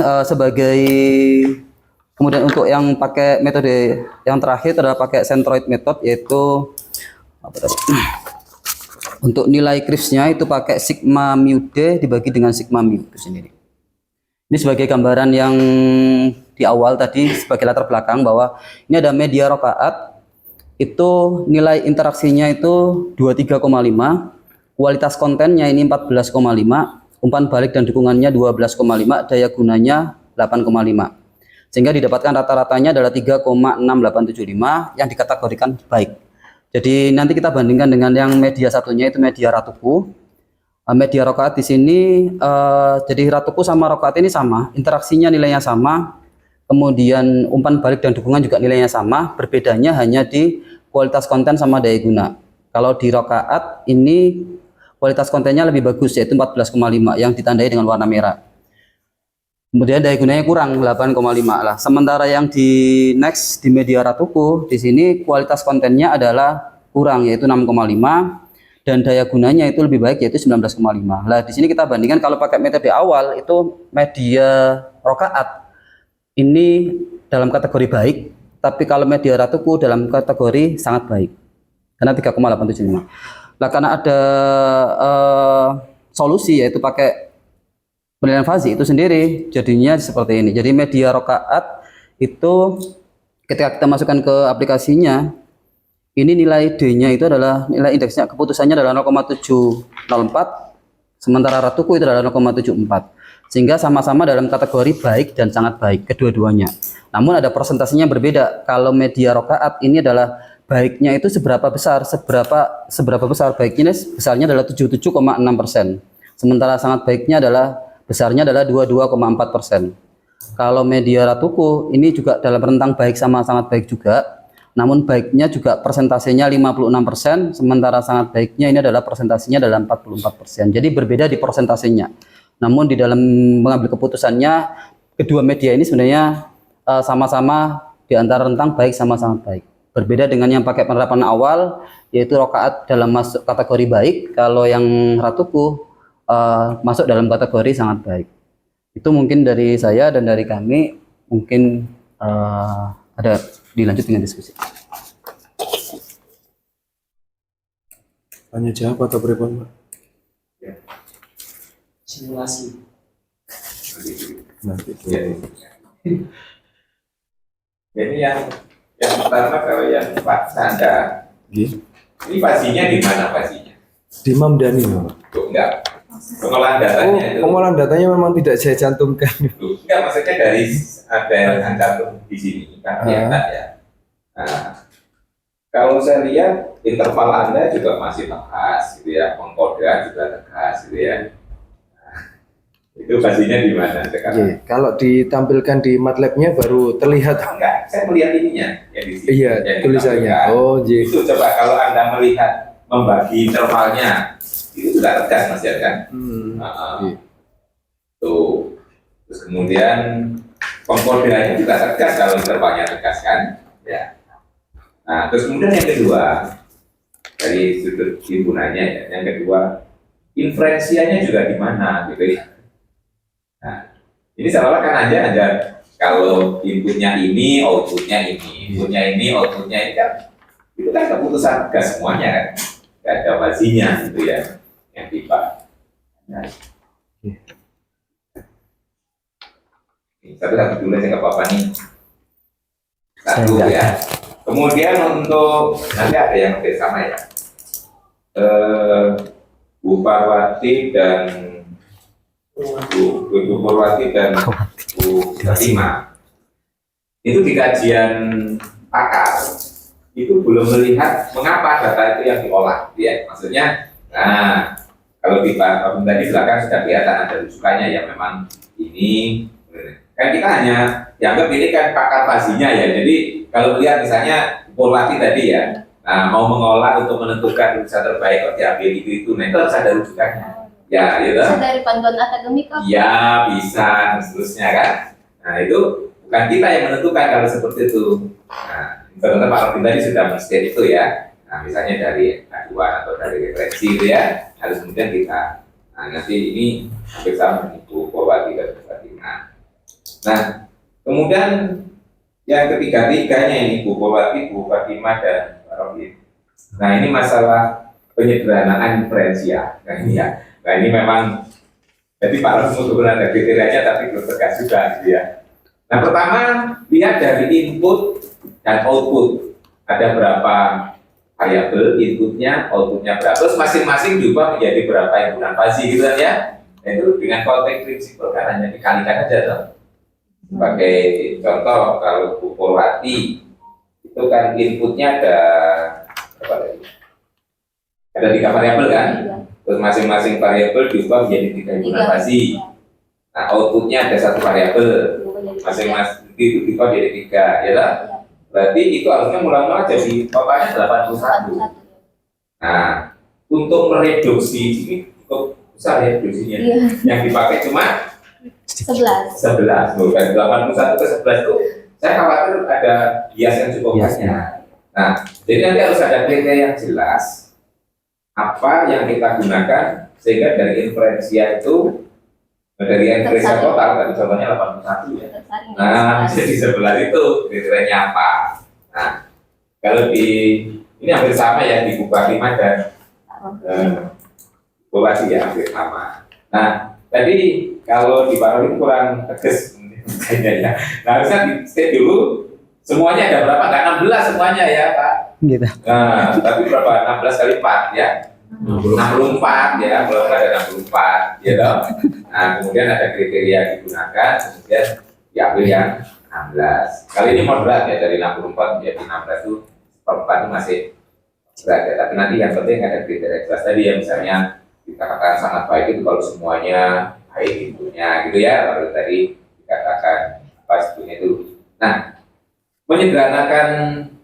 kemudian untuk yang pakai metode yang terakhir adalah pakai centroid method, yaitu untuk nilai Kripsnya itu pakai sigma mu d dibagi dengan sigma mu itu sendiri. Ini sebagai gambaran yang di awal tadi sebagai latar belakang bahwa ini ada media rokaat, itu nilai interaksinya itu 23,5, kualitas kontennya ini 14,5, umpan balik dan dukungannya 12,5, daya gunanya 8,5. Sehingga didapatkan rata-ratanya adalah 3,6875 yang dikategorikan baik. Jadi nanti kita bandingkan dengan yang media satunya itu media Ratuku. Media rokaat di sini jadi Ratuku sama rokaat ini sama, interaksinya nilainya sama, kemudian umpan balik dan dukungan juga nilainya sama, berbedanya hanya di kualitas konten sama daya guna. Kalau di rokaat ini kualitas kontennya lebih bagus, yaitu 14,5 yang ditandai dengan warna merah. Kemudian daya gunanya kurang 8,5 lah. Sementara yang di next di media Ratuku di sini kualitas kontennya adalah kurang, yaitu 6,5. Dan daya gunanya itu lebih baik, yaitu 19,5. Nah, di sini kita bandingkan kalau pakai metode awal itu media rokaat ini dalam kategori baik, tapi kalau media Ratuku dalam kategori sangat baik. Karena 3,875. Nah, karena ada solusi yaitu pakai penilaian fasi itu sendiri, jadinya seperti ini. Jadi media rokaat itu ketika kita masukkan ke aplikasinya, ini nilai D-nya itu adalah nilai indeksnya, keputusannya adalah 0,704, sementara Ratuku itu adalah 0,74. Sehingga sama-sama dalam kategori baik dan sangat baik kedua-duanya. Namun ada persentasenya berbeda. Kalau media rokaat ini adalah baiknya itu seberapa besar baiknya, besarnya adalah 77,6%. Sementara sangat baiknya besarnya adalah 22,4%. Kalau media Ratuku ini juga dalam rentang baik sama sangat baik juga. Namun baiknya juga persentasenya 56%, sementara sangat baiknya ini adalah persentasenya dalam 44%. Jadi berbeda di persentasenya. Namun di dalam mengambil keputusannya, kedua media ini sebenarnya sama-sama di antara rentang baik sama sangat baik. Berbeda dengan yang pakai penerapan awal, yaitu rokaat dalam masuk kategori baik, kalau yang Ratuku masuk dalam kategori sangat baik. Itu mungkin dari saya dan dari kami, mungkin ada dilanjut dengan diskusi. Tanya jawab atau berapa, Pak? Simulasi. Nanti. Jadi yang pertama kalau yang Pak Sanda, Iya. ini fasinya di mana fasinya? Di Mamdani, Pak. Tuh enggak. Pengolahan datanya itu. Pengolahan datanya memang tidak saya cantumkan. Tuh, enggak, maksudnya dari ada yang cantum di sini kan kelihatan ya. Nah, kalau saya lihat interval Anda juga masih tegas gitu ya, pengkodean juga tegas gitu ya. Nah, itu fasinya di mana sekarang? Iya, kalau ditampilkan di MATLAB-nya baru terlihat. Enggak, saya melihat ininya yang di sini. Iya, yang tulisannya. ditampilkan. Oh, iya. Itu coba kalau Anda melihat membagi intervalnya itu sudah tegas Mas ya kan. Iya. Tuh. Terus kemudian pengkodeannya juga tegas kalau intervalnya tegas kan. Ya. Nah, terus kemudian yang kedua dari sudut himpunannya ya, yang kedua inferensianya juga di mana gitu ya. Nah, ini seolah kan aja kalau inputnya ini, outputnya ini, inputnya ini, outputnya ini kan itu kan keputusan tegas semuanya kan, nggak ada bazinya gitu ya, yang tiba. Nah, satu dulu sih nggak apa-apa nih. Satu ya. Kemudian untuk nanti ada yang bersama ya. Bu Parwati dan Bu Purwati dan Bu Fatima itu di kajian pakar itu belum melihat mengapa data itu yang diolah, ya maksudnya. Nah, kalau di tadi belakang sudah kelihatan ada rujukannya yang memang ini kan kita hanya dianggap ini kan pakar fazinya ya. Jadi kalau melihat misalnya Purwati tadi ya, nah mau mengolah untuk menentukan rujukan terbaik kok diambil itu, nah itu harus ada rujukannya. Ya, gitu. Bisa dari panduan akademik kok. Ya, bisa dan seterusnya kan. Nah, itu bukan kita yang menentukan kalau seperti itu. Nah, ternyata Pak Robin tadi sudah men-state itu ya. Nah, misalnya dari aduan atau dari referensi itu ya, harus kemudian kita. Nah, nanti ini hampir sama dengan Ibu Purwati dan Bu Fatima. Nah, kemudian yang ketiga-tiganya ini Bu Purwati, Bu Fatima dan Pak Robin. Nah, ini masalah penyederhanaan inferensial. Nah, ini ya. Nah, ini memang jadi Pak Robin benar ada kriterianya tapi belum tegas juga gitu ya. Nah, pertama lihat dari input dan output. Ada berapa variabel inputnya, outputnya berapa, terus masing-masing juga menjadi berapa himpunan fazi gitu kan ya. Nah, itu dengan konteks prinsipal kan hanya dikalikan aja dong. Sebagai contoh kalau Bu Purwati itu kan inputnya ada berapa tadi? Ada 3 variabel kan? Terus masing-masing variabel diubah menjadi 3 himpunan fazi. Nah, outputnya ada 1 variabel, masing-masing itu diubah jadi 3, ya lah. Berarti itu harusnya mula-mula jadi totalnya 81. Nah, untuk mereduksi ini cukup besar ya reduksinya. Yang dipakai cuma 11. Bukan 81 ke 11 itu saya khawatir ada bias yang cukup banyak. Nah, jadi nanti harus ada kriteria yang jelas apa yang kita gunakan sehingga dari inferensia itu dari inferensia total tadi contohnya 81 ya. Nah, jadi 11 itu kriterianya apa? Nah, kalau di ini hampir sama ya di Bu Fatima dan Purwati ya hampir sama. Nah, tadi kalau di Pak Robin kurang tegas kayaknya ya. Nah, harusnya di state dulu semuanya ada berapa? Nggak 16 semuanya ya Pak. Gitu. Nah, tapi berapa? 16 kali 4 ya? 64 ya, kalau ada 64 ya dong. Nah, kemudian ada kriteria digunakan, kemudian diambil yang 16. Kali ini moderat ya, dari 64 menjadi 16 itu seperempat itu masih berat ya. Tapi nanti yang penting ada kriteria jelas tadi ya, misalnya dikatakan sangat baik itu kalau semuanya baik inputnya gitu ya, baru tadi dikatakan apa sebetulnya itu. Nah, menyederhanakan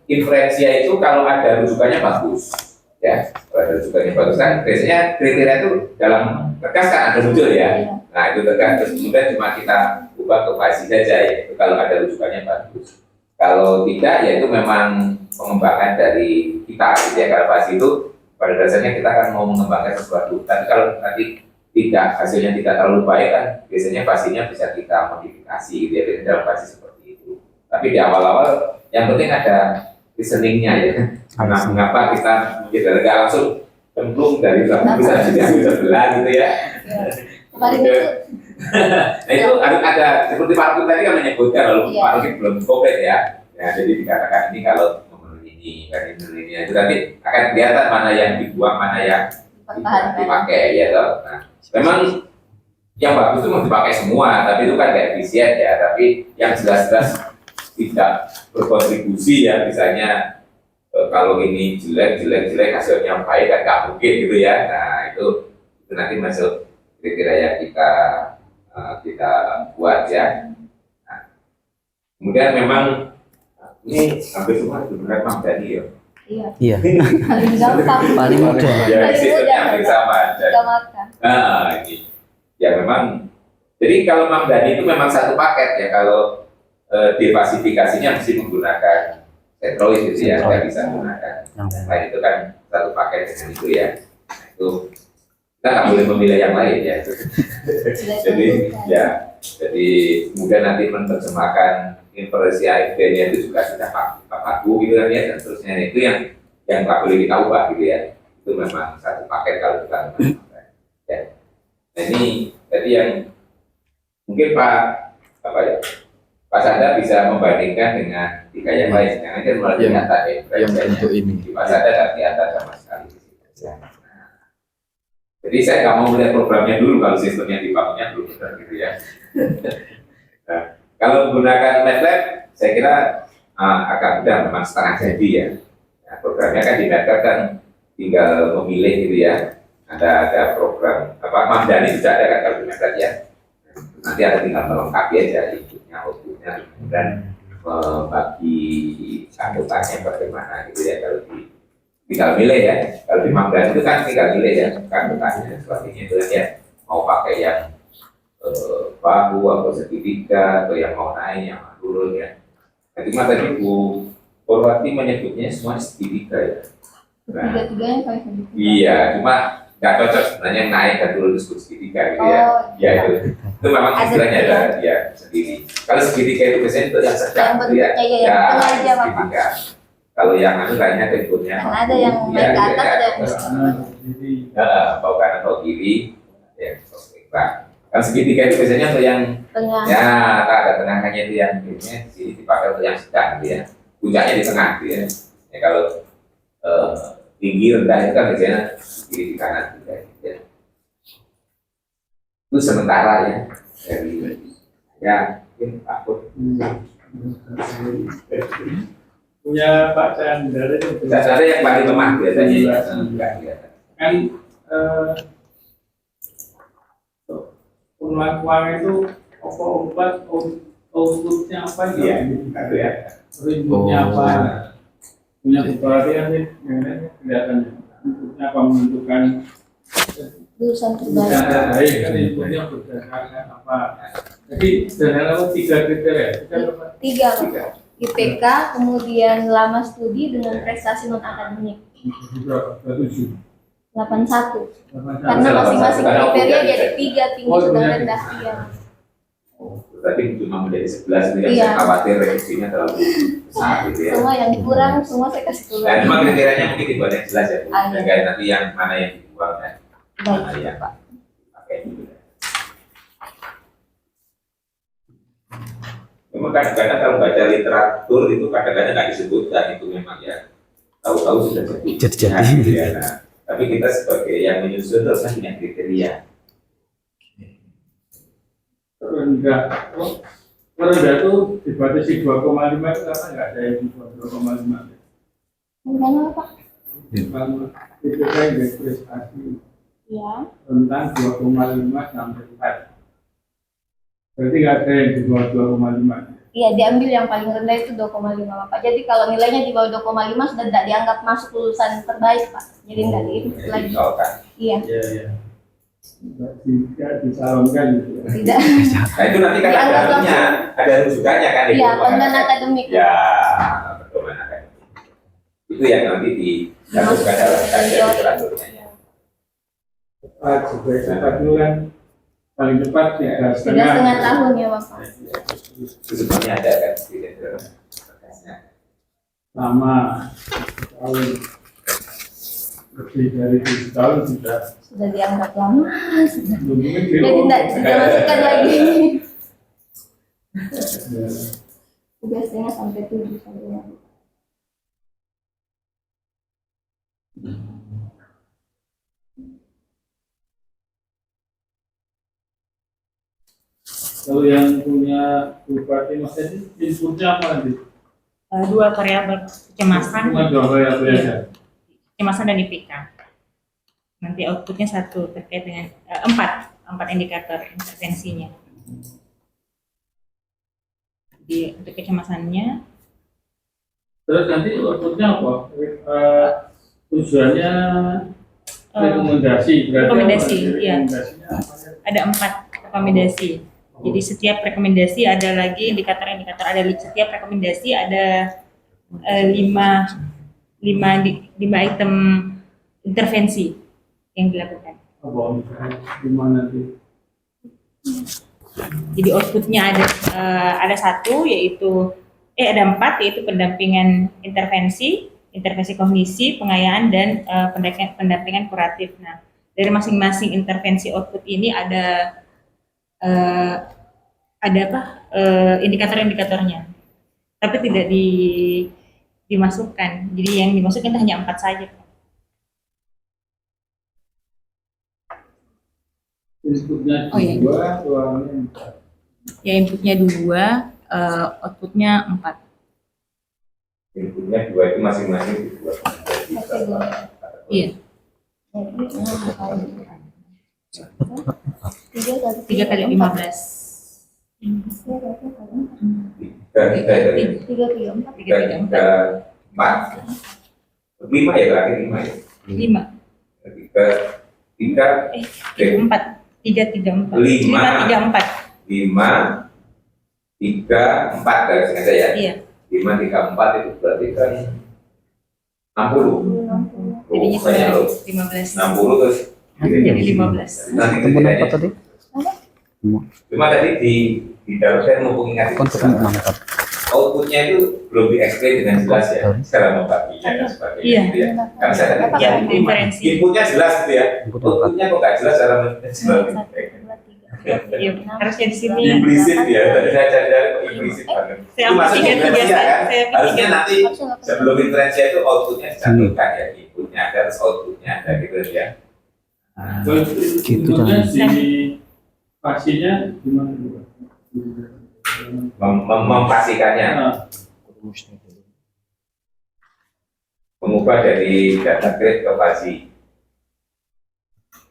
inferensia itu kalau ada rujukannya bagus ya, kalau ada rujukannya bagus kan biasanya kriteria itu dalam tegas kan ada muncul ya. Nah, itu tegas, terus kemudian cuma kita ubah ke fazi saja ya, itu kalau ada rujukannya bagus. Kalau tidak ya itu memang pengembangan dari kita gitu ya, kalau fazi itu pada dasarnya kita akan mau mengembangkan sesuatu, tapi kalau nanti tidak, hasilnya tidak terlalu baik kan biasanya fazinya bisa kita modifikasi gitu ya, dalam fazi seperti itu. Tapi di awal-awal yang penting ada reasoningnya ya. Karena mengapa kita tidak langsung cemplung dari satu bisa jadi sebelah gitu ya. Kemarin itu Nah itu harus ada seperti Pak Rukun tadi kan menyebutkan lalu Pak Rukun belum konkret ya. Ya jadi dikatakan ini kalau memenuhi ini dan ini itu nanti akan kelihatan mana yang dibuang, mana yang dipakai ya toh. Nah, memang yang bagus itu mau dipakai semua, tapi itu kan gak efisien ya. Tapi yang jelas-jelas tidak berkontribusi ya, misalnya kalau ini jelek hasilnya baik kan nggak mungkin gitu ya. Nah itu nanti masuk kriteria yang kita buat ya. Nah, kemudian memang ini hampir semua sebenarnya Mam Dani ya. Iya. Iya. Paling gampang. Paling mudah. Ya, Paling sistemnya mudah. hampir sama aja. Gak makan. Nah, ini. Ya memang. Jadi kalau Mamdani itu memang satu paket ya. Kalau divasifikasinya mesti menggunakan Centroid gitu ya, nggak bisa menggunakan. Nah itu kan satu paket dengan itu ya. Nah, itu kita nggak boleh memilih yang lain ya. Jadi ya, jadi kemudian nanti menerjemahkan inversi AFD-nya itu juga sudah paku gitu kan ya, dan seterusnya. Itu yang nggak boleh kita ubah gitu ya. Itu memang satu paket kalau kita menggunakan. Ya. Nah ini tadi yang mungkin Pak Sanda bisa membandingkan dengan tiga yang lain. Yang itu mulai kelihatan ya. Yang bentuk ini. Di Pak Sanda nggak kelihatan sama sekali. Jadi saya nggak mau melihat programnya dulu kalau sistemnya dibangunnya belum benar gitu ya. Nah, kalau menggunakan MATLAB, saya kira agak mudah, memang setengah jadi ya. Nah, programnya kan di MATLAB kan tinggal memilih gitu ya. Ada program Mamdani sudah ada kan kalau di MATLAB ya. Nanti ada tinggal melengkapi aja inputnya, outputnya, dan membagi angkutannya bagaimana gitu ya. Kalau tinggal milih ya. Kalau di Mamdani itu kan tinggal milih ya, angkutannya sepertinya itu ya. Mau pakai yang bahu atau segitiga atau yang mau naik, yang mau turun ya. Nah, cuma tadi Bu Purwati menyebutnya semua segitiga ya. Nah, Tiga-tiganya paling sedikit. iya, cuma nggak cocok sebenarnya yang naik dan turun disebut segitiga gitu ya. Oh, Ya itu memang Ada istilahnya tiga. ada ya sendiri. Kalau segitiga itu biasanya itu yang sedang Yang gitu ya. bentuknya ya, yang tengah aja, Bapak. segitiga. Kalau yang lainnya bentuknya. Kan ada yang naik ke atas, ada yang bau kanan atau kiri, ya nah, kalau segitiga itu biasanya untuk yang tengah. ya ada tengahnya itu yang biasanya di sini dipakai untuk yang sedang gitu ya, puncaknya di tengah gitu ya. Ya kalau tinggi rendah itu kan biasanya kiri di kanan gitu ya. Itu sementara ya dari ya mungkin takut punya Pak Chandra itu ada yang paling lemah biasanya ya. Enggak kelihatan. kan pengakuan itu apa obat outputnya apa Iya, gitu itu ya. inputnya apa punya keperhatian nih kelihatannya inputnya apa menentukan Lulusan terbaik. yang terbaik kan inputnya berdasarkan apa jadi sederhana tiga kriteria kita apa Tiga, Bapak. IPK, kemudian lama studi dengan prestasi non akademik. berapa 7 81. Karena masing-masing kriteria jadi 3, tinggi sedang rendah. Iya. Tapi cuma menjadi 11 itu yang Iya. saya khawatir reaksinya terlalu besar gitu ya. Semua yang kurang, semua saya kasih Dan keluar. cuma kriterianya mungkin dibuat yang jelas ya, Bu. Ah, iya. Sehingga nanti yang mana yang dibuang ya, mana Baik, yang Pak. pakai gitu ya. Memang kadang-kadang kalau baca literatur itu kadang-kadang nggak disebutkan itu memang ya tahu-tahu sudah jadi. Jadi-jadi. Ya, gitu ya. Nah, tapi kita sebagai yang menyusun harusnya punya kriteria. rendah rendah itu dibatasi 2,5 itu karena nggak ada yang di bawah 2,5 Gimana, Pak? kalau itu kan prestasi Ya. tentang 2,5 sampai 4 berarti nggak ada yang di bawah 2,5 Iya, diambil yang paling rendah itu 2,5, Bapak. Jadi kalau nilainya di bawah 2,5 sudah tidak dianggap masuk lulusan terbaik, Pak. Jadi tidak diinput lagi. Misalkan. Iya, iya iya tidak dicalonkan gitu ya. tidak. Nah itu nanti kan ada Dianggap anunya, ada rujukannya kan di Iya, pedoman konten akademik. Ya, pedoman akademik. Itu yang nanti dimasukkan dalam kajian literaturnya. Ya. Pak sebagai cepat dulu kan paling cepat 3,5 tahun ya, Bapak. Itu sebenarnya ada kan di literaturnya. lama tahun lebih dari 7 tahun sudah Sudah dianggap lama. mungkin Jadi tidak masukkan lagi. 3,5 sampai 7 saja. kalau yang punya bupati Mas Edi inputnya apa nanti? Dua variabel kecemasan, Cuma 2 variabel aja. kecemasan dan IPK. Nanti outputnya satu terkait dengan empat indikator intervensinya. Di untuk kecemasannya Terus nanti outputnya apa? Tujuannya rekomendasi. Berarti Rekomendasi, apa? iya. Rekomendasinya apa ya? Ada 4 rekomendasi. Jadi setiap rekomendasi ada lagi indikator-indikator, ada setiap rekomendasi ada 5 item intervensi yang dilakukan. Apa gimana nanti? Jadi outputnya ada 1 yaitu ada 4 yaitu pendampingan intervensi, intervensi kognisi, pengayaan dan pendampingan kuratif. Nah, dari masing-masing intervensi output ini ada indikator-indikatornya, tapi tidak dimasukkan. Jadi yang dimasukkan hanya 4 saja. Inputnya Oh, iya. 2, uangnya 4. Ya inputnya 2, outputnya 4. Inputnya 2 itu masing-masing dibuat menjadi berapa? Iya. 3 kali 15. 3, 4. 5 ya terakhir 5 ya. 5. 3, 4. 3, 3, 4. 5, 3, 4. 5, 3, 4 dari sini aja ya. Iya. 5, 3, 4 itu berarti kan 60. Jadinya Banyak loh. 15. 60 terus Jadi 15. nanti Ketemu bedanya. apa tadi? Cuma tadi di dalam saya mau ingat itu Ketemu mantap. outputnya itu belum diexplain dengan jelas ya cara membaginya dan sebagainya Iya. gitu ya. Karena saya tadi Ya, bilang, diferensi. inputnya jelas gitu ya, Input outputnya kok nggak jelas cara menjelaskan. Iya, harusnya di sini. Implisit ya, tadi saya cari kok implisit banget. Saya Itu maksudnya tiga, diferensial saya- kan? saya Harusnya tiga. nanti sebelum diferensial itu outputnya disatukan ya, inputnya ada terus outputnya ada gitu ya. Terus Gitu, inputnya jangan. di pastinya gimana? Mempastikannya, Nah, mengubah dari data grid ke fasi.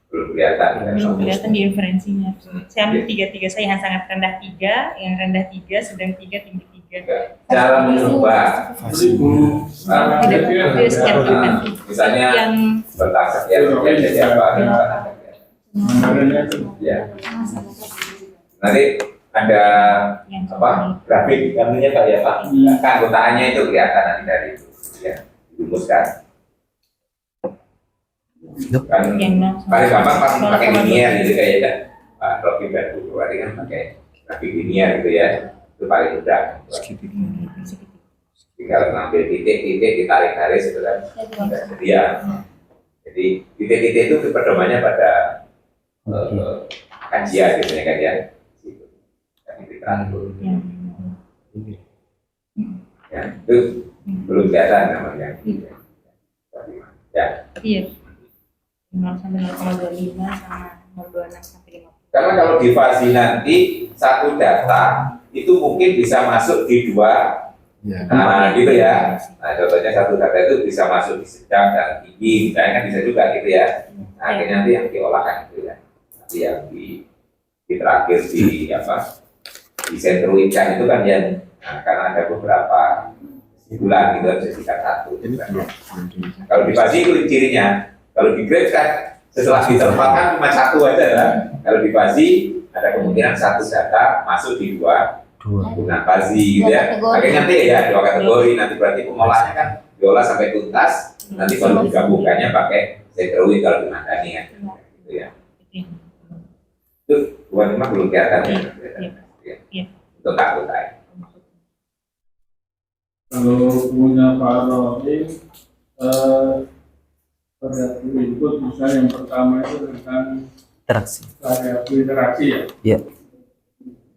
Belum kelihatan kan? Belum kelihatan di inferensinya. Saya ambil 3, saya yang sangat rendah 3, yang rendah 3, sedang 3, tinggi 3. Cara mengubah Tidak setiap bukan. misalnya Yang bertangkap ya jadi apa anggarannya itu ya nanti ada yang apa grafik namanya pak ya pak keanggotaannya itu kelihatan nanti dari itu ya dirumuskan kan yang paling gampang pas pakai linear gitu kayaknya Pak Rocky dan Bu Purwadi kan pakai grafik linear gitu ya itu paling mudah tinggal ngambil titik-titik ditarik garis itu kan jadi ya jadi titik-titik itu pedomannya pada kajian gitu ya kan ya gitu. Tapi diteratur. Ya itu belum kelihatan namanya ya Iya. 0 sampai 0,25 sama 0,26 sampai 50. karena kalau di fasi nanti satu data itu mungkin bisa masuk di 2 nah gitu ya. Nah contohnya satu data itu bisa masuk di sedang dan tinggi, misalnya kan bisa juga gitu ya. Nah akhirnya nanti yang diolah kan gitu ya. Nanti yang di terakhir di apa di sentroidkan itu kan yang karena ada beberapa bulan gitu bisa dijadikan satu. Gitu kan. Kalau di fasi itu cirinya, kalau di grade kan setelah diterapkan cuma satu aja lah. Kalau di fasi ada kemungkinan satu data masuk di 2 guna fasi gitu ya. Akhirnya nanti ya 2 kategori, nanti berarti pengolahannya kan diolah sampai tuntas, nanti baru digabungkannya pakai sentroid kalau dimadani ya. Gitu ya. Itu bukan cuma belum kelihatan ya. Iya. Untuk anggotaan. kalau punya Pak Rohim variabel input misalnya yang pertama itu tentang Interaksi. variabel interaksi ya. Iya.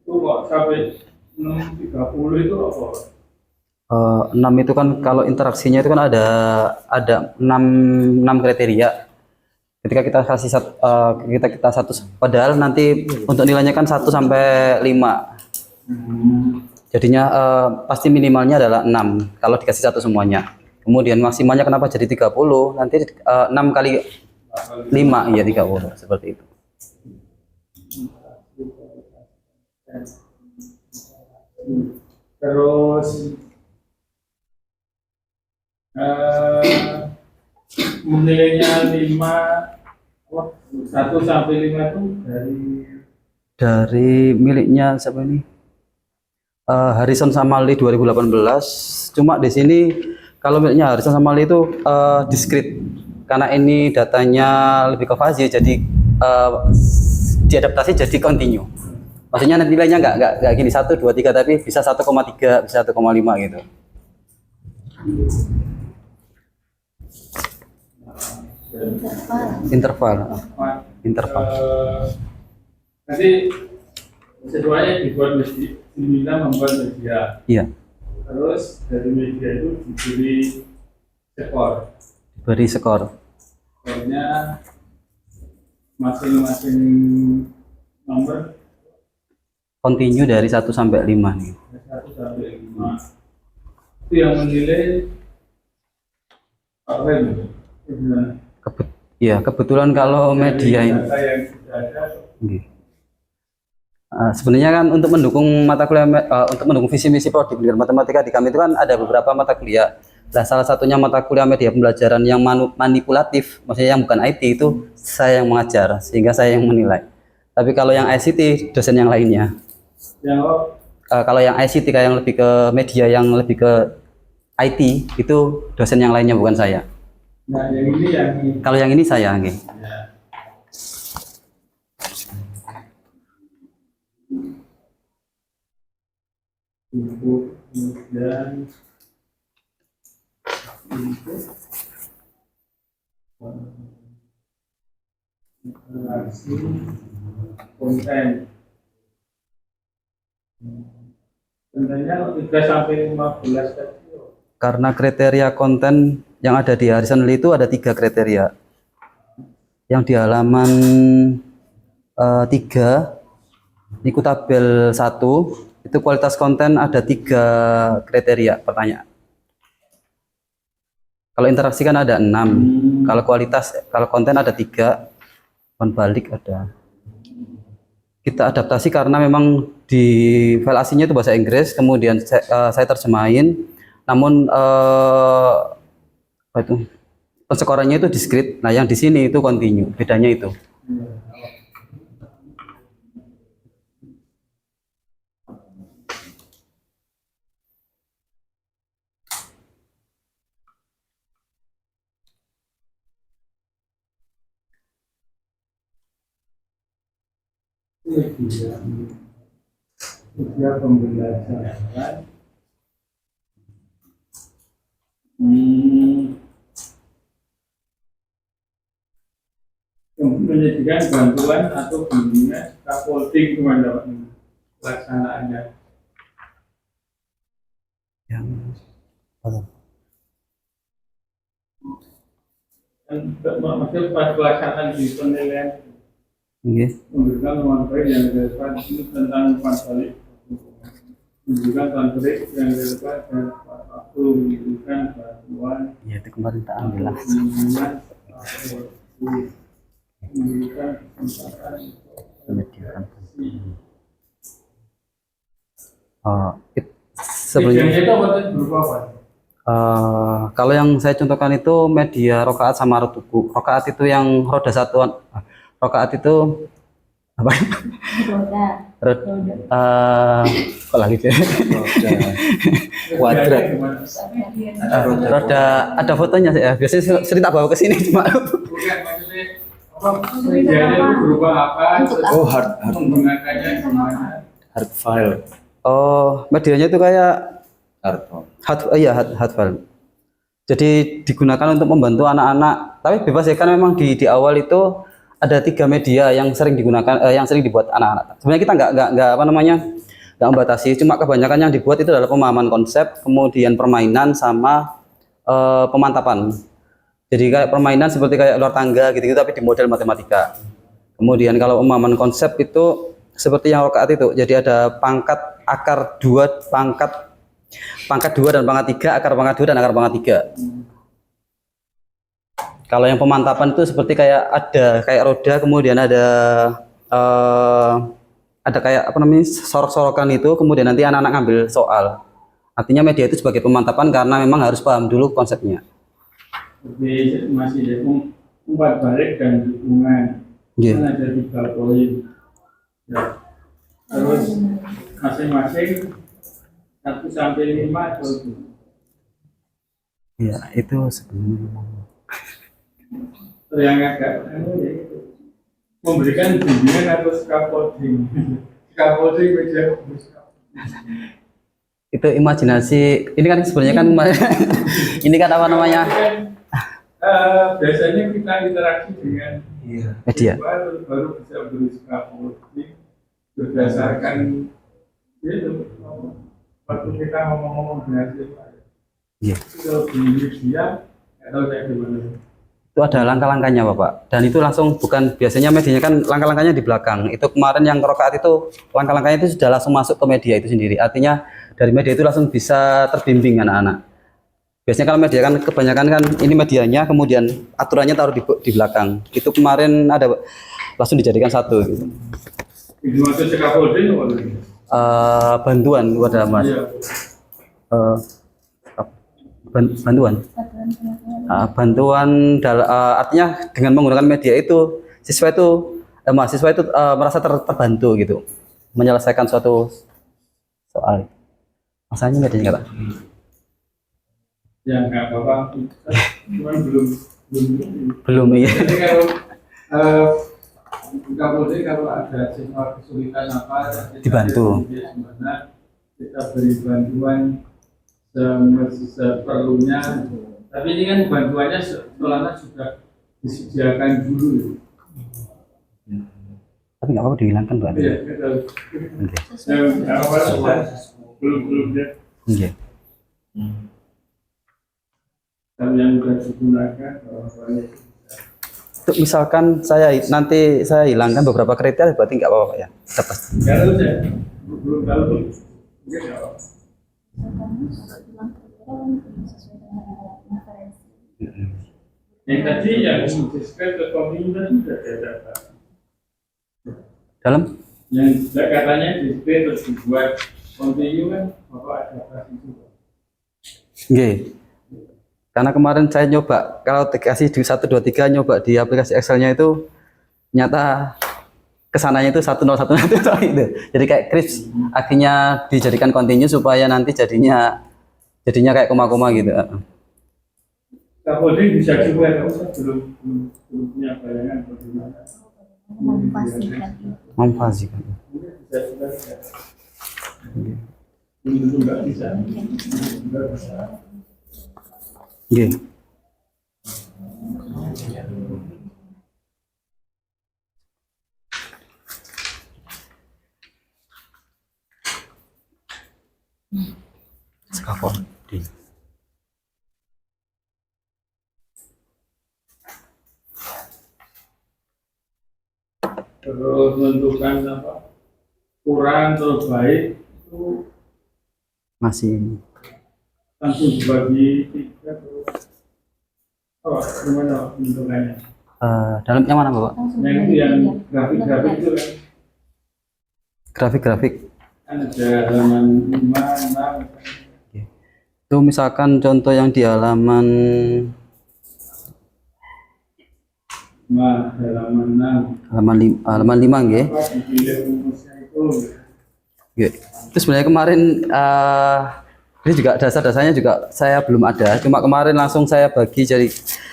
Itu kok sampai 630 itu apa? 6 itu kan kalau interaksinya itu kan ada 6 kriteria. Ketika kita kasih kita satu, padahal nanti untuk nilainya kan 1 sampai 5. Jadinya pasti minimalnya adalah 6 kalau dikasih satu semuanya. Kemudian maksimalnya kenapa jadi 30? Nanti 6 kali 5 ya 30 seperti itu. Terus Menilainya 5, 1 sampai 5 itu Dari miliknya siapa ini? Harrison Samali 2018. Cuma di sini kalau miliknya Harrison Samali itu discrete. Karena ini datanya lebih ke fuzzy, jadi diadaptasi jadi continue. Maksudnya nanti nilainya nggak gini 1, 2, 3, tapi bisa 1,3, bisa 1,5 gitu. Interval. Interval. nanti sesuai dibuat diminta membuat media. Iya, Terus dari media itu diberi skor. beri skor. Skornya masing-masing nomor Continue dari 1 sampai 5 nih. 1 sampai 5. Itu yang menilai apa itu? Iya, kebetulan kalau media ini. Data yang sudah ada. Nggih. Sebenarnya kan untuk mendukung mata kuliah untuk mendukung visi misi prodi pendidikan matematika di kami itu kan ada beberapa mata kuliah. Nah, salah satunya mata kuliah media pembelajaran yang manipulatif, maksudnya yang bukan IT itu saya yang mengajar, sehingga saya yang menilai. Tapi kalau yang ICT dosen yang lainnya. Yang Kalau yang ICT kayak yang lebih ke media, yang lebih ke IT itu dosen yang lainnya bukan saya. nah yang ini yang Kalau yang ini saya, nggih. ya. Input dan input interaksi konten tentunya 3 sampai 15 tadi. Karena kriteria konten yang ada di Harrison Lee itu ada 3 kriteria. Yang di halaman 3 Niku tabel 1 itu kualitas konten ada 3 kriteria pertanyaan. Kalau interaksi kan ada 6. Kalau konten ada 3. Balik ada. Kita adaptasi karena memang di file aslinya itu bahasa Inggris, kemudian saya terjemahin. Namun apa itu? Penskorannya itu discrete. Nah, yang di sini itu continue. Bedanya itu. Media pembelajaran menjadikan bantuan atau bimbingan scaffolding kepada pelaksanaannya. Yang Dan maksud pas pelaksanaan di penilaian memberikan materi yang relevan tentang pasal memberikan materi yang relevan dan waktu memberikan bantuan ya itu kemarin tak ambil lah. bimbingan memberikan kesempatan Menyediakan. Sebelumnya itu apa berupa apa? Kalau yang saya contohkan itu media rokaat sama rotuku. Rokaat itu yang roda satuan. Rokaat itu apa? Kok lagi sih? Kuadrat. Roda ada fotonya sih ya. Biasanya sering tak bawa ke sini cuma. Bukan maksudnya apa? Medianya itu berupa apa? Oh, hard Menggunakannya gimana? file. Oh, medianya itu kayak hard file. Jadi digunakan untuk membantu anak-anak. Tapi bebas ya kan memang di awal itu ada 3 media yang sering digunakan, yang sering dibuat anak-anak. Sebenarnya kita nggak apa namanya, nggak membatasi. Cuma kebanyakan yang dibuat itu adalah pemahaman konsep, kemudian permainan sama pemantapan. Jadi kayak permainan seperti kayak luar tangga gitu-gitu, tapi di model matematika. Kemudian kalau pemahaman konsep itu seperti yang rokaat itu. Jadi ada pangkat akar 2, pangkat 2 dan pangkat 3, akar pangkat 2 dan akar pangkat 3. Kalau yang pemantapan itu seperti kayak ada kayak roda, kemudian ada kayak apa namanya sorok-sorokan itu, kemudian nanti anak-anak ngambil soal. Artinya media itu sebagai pemantapan karena memang harus paham dulu konsepnya. Jadi masih ada umpat balik dan dukungan. Iya. Kan ada 3 poin. Ya. Terus masing-masing 1 sampai 5 atau Iya, itu sebenarnya. yang agak memberikan bimbingan atau scaffolding. Scaffolding media. Itu imajinasi. Ini kan sebenarnya kan ini kan apa namanya? Biasanya kita interaksi dengan Media. baru bisa beri scaffolding berdasarkan itu waktu kita ngomong-ngomong dengan siapa. Iya. Kalau di media atau kayak gimana? Itu ada langkah-langkahnya Bapak, dan itu langsung bukan biasanya medianya kan langkah-langkahnya di belakang. Itu kemarin yang rokaat itu langkah-langkahnya itu sudah langsung masuk ke media itu sendiri, artinya dari media itu langsung bisa terbimbing anak-anak. Biasanya kalau media kan kebanyakan kan ini medianya, kemudian aturannya taruh di belakang. Itu kemarin ada langsung dijadikan satu gitu. Itu maksud scaffolding apa? Bantuan kepada Mas. Iya. Bantuan. Bantuan artinya dengan menggunakan media itu mahasiswa itu merasa terbantu gitu menyelesaikan suatu soal. Masanya medianya nggak Pak? Ya nggak apa-apa, cuman Belum ya. jadi kalau ada siswa kesulitan apa Dibantu. kita beri bantuan seperlunya, tapi ini kan bantuannya setelahnya sudah disediakan dulu. Tapi nggak apa-apa dihilangkan Pak. Iya, kita belum ya. Iya. Kalau yang sudah digunakan, Untuk misalkan nanti saya hilangkan beberapa kriteria berarti nggak apa-apa ya. Tepat. kalau saya belum tahu, mungkin nggak apa-apa. Yang tadi yang disebut ke komunitas sudah ada. Dalam Yang katanya display terus dibuat kontinu kan bapak adaptasi juga. Nggih. Karena kemarin saya nyoba kalau dikasih di 1 2 3 nyoba di aplikasi Excel-nya itu nyata kesananya itu 1011 itu. Jadi kayak crisp, akhirnya dijadikan continue supaya nanti jadinya kayak koma-koma gitu. Scaffolding bisa juga kalau saya belum punya bayangan bagaimana. Memfasikan. Mungkin bisa juga ya. Belum tentu nggak bisa. Nggak bisa. Nggih. Scaffolding. Terus menentukan apa kurang terbaik itu Masih langsung dibagi 3 terus gimana bentukannya? dalam yang mana Bapak? Yang itu yang grafik-grafik itu kan Grafik-grafik. ada halaman 5, 6 Itu misalkan contoh yang di halaman halaman 5 nggih. apa dipilih rumusnya itu Nggih. Itu sebenarnya kemarin ini juga dasar-dasarnya juga saya belum ada. Cuma kemarin langsung saya bagi jadi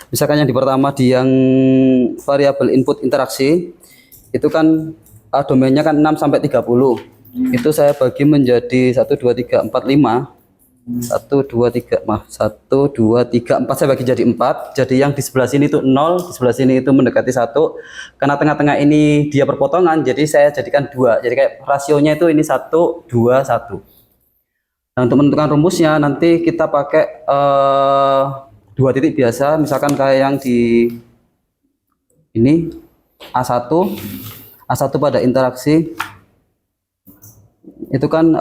misalkan yang di pertama di yang variabel input interaksi itu kan domainnya kan 6 sampai 30. Itu saya bagi menjadi 1 2 3 4 5. 1 2 3 maaf 1 2 3 4 saya bagi jadi 4. Jadi yang di sebelah sini itu 0, di sebelah sini itu mendekati 1. Karena tengah-tengah ini dia perpotongan, jadi saya jadikan 2. Jadi kayak rasionya itu ini 1 2 1. Nah, untuk menentukan rumusnya nanti kita pakai 2 titik biasa, misalkan kayak yang di ini A1 pada interaksi itu kan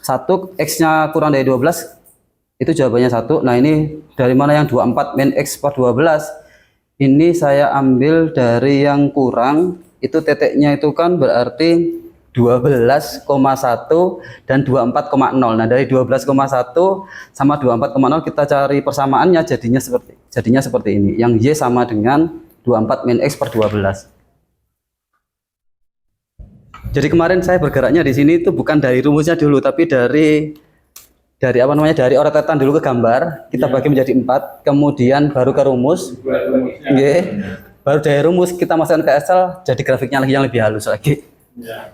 1 X-nya kurang dari 12 itu jawabannya 1. Nah ini dari mana yang 24 min X per 12 ini saya ambil dari yang kurang itu titiknya itu kan berarti 12 12,1 dan 24,0. Nah, dari 12,1 sama 24,0 kita cari persamaannya jadinya seperti ini. Yang Y sama dengan 24 min X per 12. Jadi kemarin saya bergeraknya di sini itu bukan dari rumusnya dulu, tapi dari apa namanya, dari oretetan dulu ke gambar, kita bagi menjadi 4, kemudian baru ke rumus. Buat rumusnya. Nggih. Baru dari rumus kita masukkan ke Excel, jadi grafiknya lagi yang lebih halus lagi. Ya.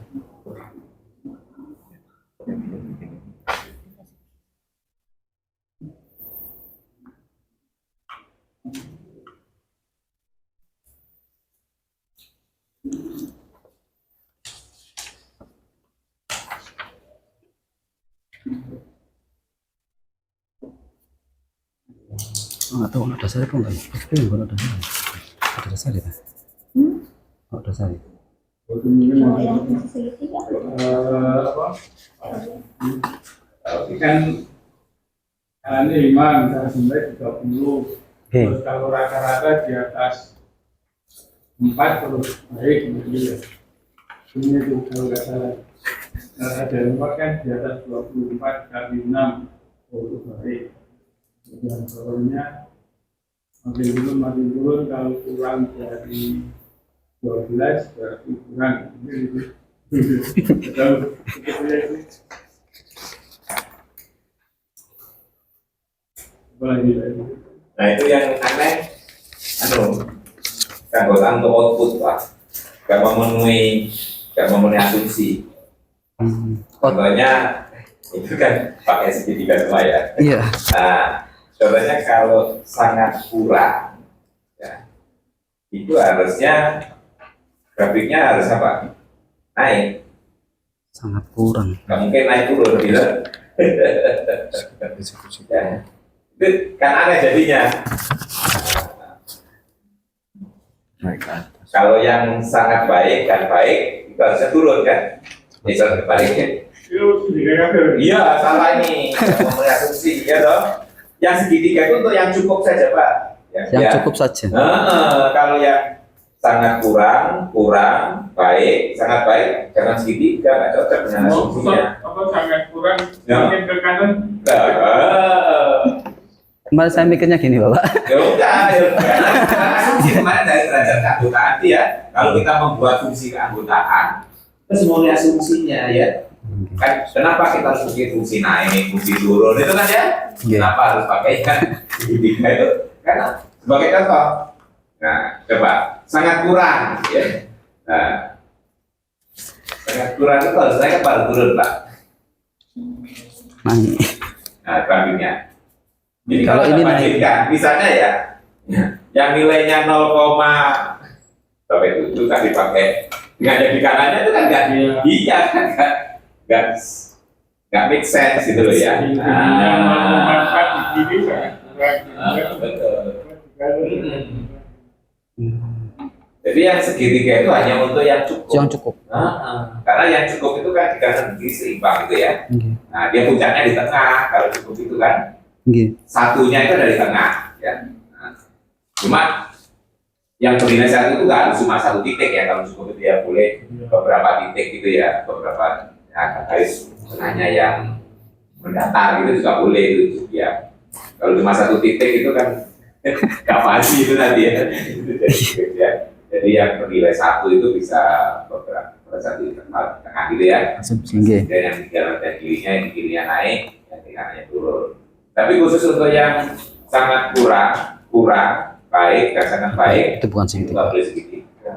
Nggak tahu ada dasar apa enggak? Tapi enggak ada dasar. Ada dasar ya? Oh, dasar ya? Apa? Kan ini 5, misalnya sebenarnya 30. Terus kalau rata-rata di atas 4 terus baik gitu ya. Ini itu kalau nggak salah. Ada 4 kan di atas 24 kali 6 itu baik. Dan bawahnya makin turun kalau kurang dari 12 berarti kurang. Nah itu yang aneh, keanggotaan untuk output Pak, gak memenuhi asumsi. Contohnya itu kan pakai segitiga semua ya. Iya. Nah, contohnya kalau sangat kurang, ya, itu harusnya grafiknya harus apa? Naik. Sangat kurang. Nggak mungkin naik turun gitu. Ya. Itu kan aneh jadinya. Kalau yang sangat baik dan baik itu harusnya turun kan? Misal kebaliknya. Iya, salah ini. Memenuhi asumsi, ya dong. Yang segitiga itu untuk yang cukup saja Pak. Yang cukup saja. Kalau yang sangat kurang, baik, sangat baik, jangan segitiga, nggak cocok dengan asumsinya. Apa sangat kurang, Ya. makin ke kanan. Kemarin saya mikirnya gini Bapak. Ya udah. Asumsi kemarin dari derajat keanggotaan ya. Kalau kita membuat fungsi keanggotaan, terus mulai asumsinya ya. Kan kenapa kita harus bikin fungsi naik, fungsi turun itu kan ya? Iya. Kenapa harus pakai kan segitiga itu? Karena sebagai contoh. Nah, coba sangat kurang ya. Nah, sangat kurang itu harus naik apa harus turun Pak? Naik. Nah, grafiknya. Jadi Kalau kalau ini ini naik. misalnya ya, yang nilainya 0, berapa itu kan dipakai dengan jadi kanannya itu kan nggak, iya kan nggak make sense gitu loh ya. Yang memanfaat di sini kan. Betul. Jadi yang segitiga itu hanya untuk yang cukup. Yang cukup. Karena yang cukup itu kan di kanan kiri seimbang gitu ya. Nah dia puncaknya di tengah kalau cukup itu kan. Satunya itu dari tengah ya. Nah, cuma yang bernilai 1 itu nggak harus cuma 1 titik ya. Kalau cukup itu ya boleh beberapa titik gitu ya, beberapa ya, garis tengahnya yang mendatar gitu juga boleh itu ya. Kalau cuma 1 titik itu kan nggak pasti itu nanti ya. Jadi yang bernilai 1 itu bisa beberapa satu di tengah gitu ya. Dan yang di kanan dan kirinya, yang di kirinya naik, yang di kanannya turun. Tapi khusus untuk yang sangat kurang baik dan sangat baik Itu bukan segitiga. nggak boleh segitiga.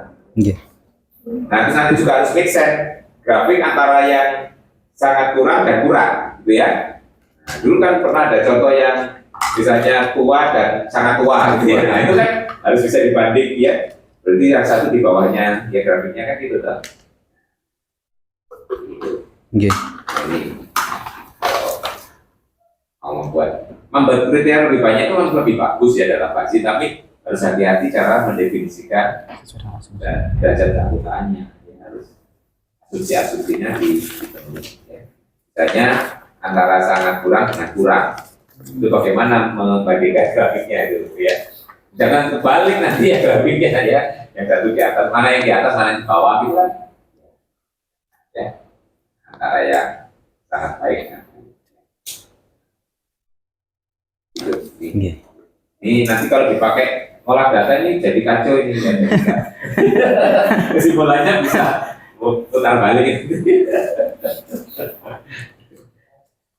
Nah terus nanti juga harus make sense grafik antara yang sangat kurang dan kurang gitu ya. Nah, dulu kan pernah ada contoh yang misalnya tua dan sangat tua gitu ya. Nah itu kan harus bisa dibanding ya. Berarti yang satu di bawahnya ya grafiknya kan gitu tuh. Nah, ini kalau membuat kriteria lebih banyak itu memang lebih bagus ya dalam basis, tapi harus hati-hati cara mendefinisikan derajat keanggotaannya. Ya, harus asumsi-asumsinya dipenuhi. Ya. Misalnya antara sangat kurang dengan kurang, itu bagaimana membagikan grafiknya itu ya. Jangan kebalik nanti ya grafiknya ya. Yang satu di atas, mana yang di atas, mana yang di bawah gitu kan. Ya. cara yang sangat baik. Gitu. Nggih. Ini nanti kalau dipakai olah data ini jadi kacau ini. Kesimpulannya bisa putar balik.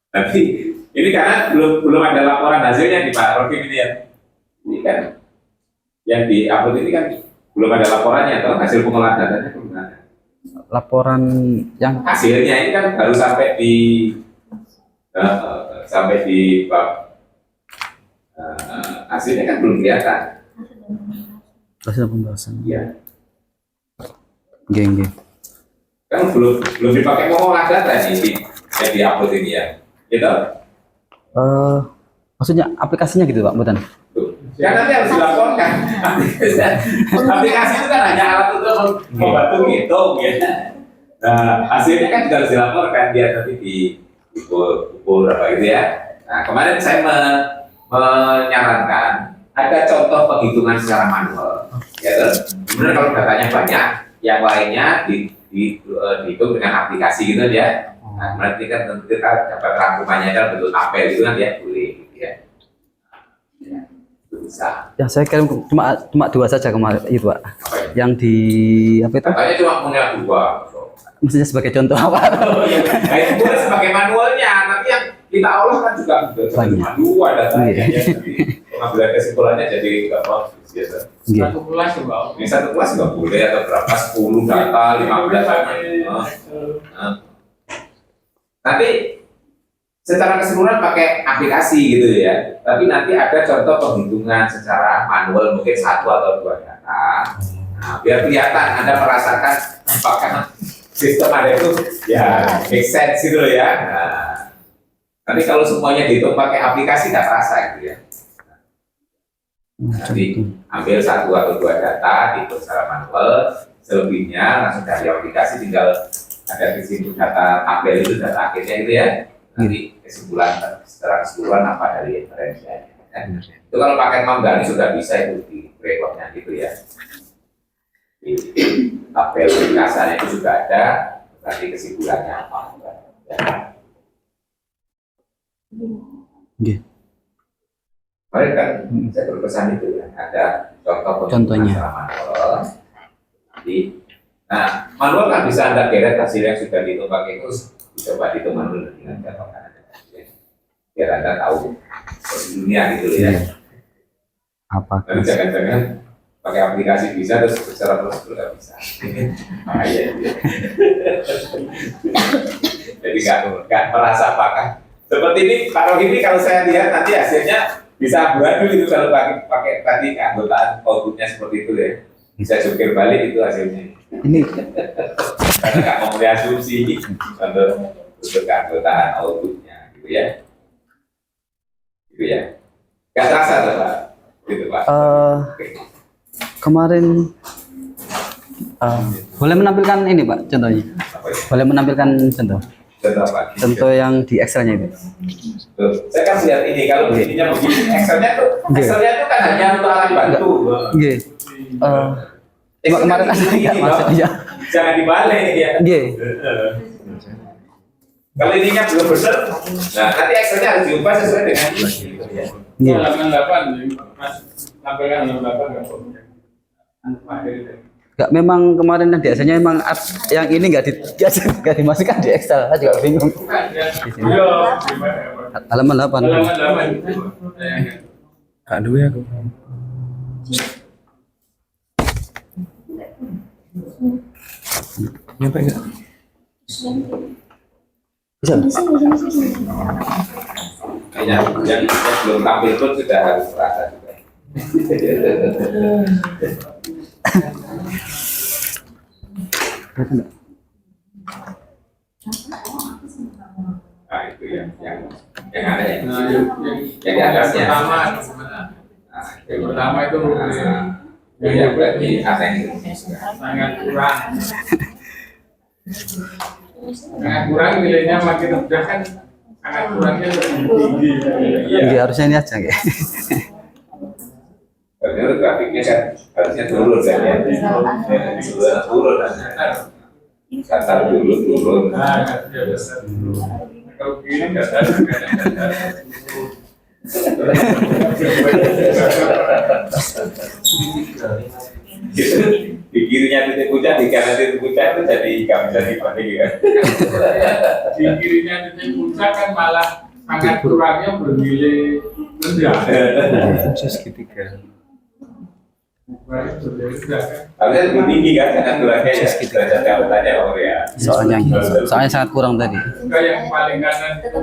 Tapi ini karena belum ada laporan hasilnya di Pak Rokim ini ya. Ini kan yang di-upload ini kan belum ada laporannya atau hasil pengolahan datanya belum ada. Laporan yang Hasilnya ini kan baru sampai di bab hasilnya kan belum kelihatan. hasil pembahasan. Iya. Nggih. Kan belum dipakai mengolah data ini yang di-upload ini ya. Gitu. Maksudnya aplikasinya gitu Pak, mboten? Ya nanti harus dilaporkan. Aplikasi itu kan hanya alat untuk membantu ngitung ya. Nah, hasilnya kan juga harus dilaporkan dia nanti diukur apa gitu ya. Nah, kemarin saya menyarankan ada contoh penghitungan secara manual. Ya, kemudian kalau datanya banyak, yang lainnya dihitung dengan aplikasi gitu ya. Nah, berarti kan tentu kita dapat rangkumannya dalam bentuk tabel itu kan ya boleh gitu ya. Ya, itu bisa. Ya saya kirim cuma 2 saja kemarin itu Pak. Apa ya? Yang di apa itu? Katanya cuma punya 2. Maksudnya sebagai contoh apa? Oh, iya. Nah, itu boleh sebagai manualnya, tapi yang kita olah kan juga cuma 2 datanya. Iya. Ya. Jadi pengambilan kesimpulannya jadi nggak bagus biasa. Nggih. Satu kelas ya Pak. Ini satu kelas nggak boleh atau berapa 10 data 15 data. Tapi secara keseluruhan pakai aplikasi gitu ya. Tapi nanti ada contoh penghitungan secara manual mungkin 1 atau 2 data. Nah, biar kelihatan Anda merasakan apakah sistem ada itu ya make sense gitu loh ya. Nah, nanti kalau semuanya dihitung pakai aplikasi nggak terasa gitu ya. Nanti ambil 1 atau 2 data dihitung secara manual, selebihnya langsung dari aplikasi tinggal ada kesimpulan data tabel itu data akhirnya itu ya. Nanti kesimpulan secara keseluruhan apa dari referensinya. Itu kalau pakai Mamdani sudah bisa itu di rekodnya gitu ya. Di tabel ringkasannya itu sudah ada, nanti kesimpulannya apa. Ya. Nggih. Kemarin kan saya berpesan itu ya, ada Contohnya. secara manual. Nah, manual kan bisa Anda geret hasil yang sudah dihitung pakai terus dicoba dihitung manual dengan catatan Anda. Biar Anda tahu dunia gitu ya. Apa? Tapi jangan-jangan pakai aplikasi bisa terus secara prosedur nggak bisa. Bahaya. Jadi nggak merasa apakah seperti ini Pak Rohim ini kalau saya lihat nanti hasilnya bisa abu-abu itu kalau pakai tadi keanggotaan outputnya seperti itu ya. Bisa jungkir balik itu hasilnya. Ini Karena nggak mau asumsi untuk keanggotaan outputnya gitu ya. Gitu ya. Nggak terasa tuh Pak. Gitu Pak. kemarin boleh menampilkan ini Pak contohnya? Apa ya? Boleh menampilkan contoh? Contoh apa? Contoh yang di Excel-nya itu. Tuh, saya kan lihat ini kalau ininya begini, Excelnya tuh kan hanya untuk alat bantu. Nggih. Kemarin ada nggak masuk ya? Jangan dibalik ya. Nggih. Kalau ininya belum benar, nah nanti Excelnya harus diubah sesuai dengan ini. Ya. Nggih. Halaman 8 Mas tampilkan halaman 8 nggak boleh. Nggak, memang kemarin yang di Excel-nya memang yang ini nggak dimasukkan di Excel. Saya juga bingung. Bukan ya. Di sini. Iya, gimana? Halaman 8. Halaman 8. Aduh ya aku. Nyampe enggak? Bisa. Kayaknya yang belum tampil pun sudah harus terasa juga. Nah itu yang ada ya. Nah, Yang di atasnya. pertama, Nah, yang pertama itu ya berarti ada yang itu. sangat kurang. Sangat kurang nilainya makin rendah kan sangat kurangnya lebih tinggi. Iya. Nggih, harusnya ini aja nggih. Padahal grafiknya kan harusnya turun kan ya. Turun kan. datar dulu turun. Nah, ya dasar. Kalau begini nggak ada, Di kirinya titik puncak, di kanan titik puncak itu jadi nggak bisa dibanding ya. di kirinya titik puncak kan malah sangat kurangnya bernilai rendah. Fungsi segitiga. Bernilai rendah kan. Harusnya lebih tinggi kan, jangan kurangnya ya. Derajat dapatannya oh ya. Soalnya sangat kurang tadi. Juga yang paling kanan itu,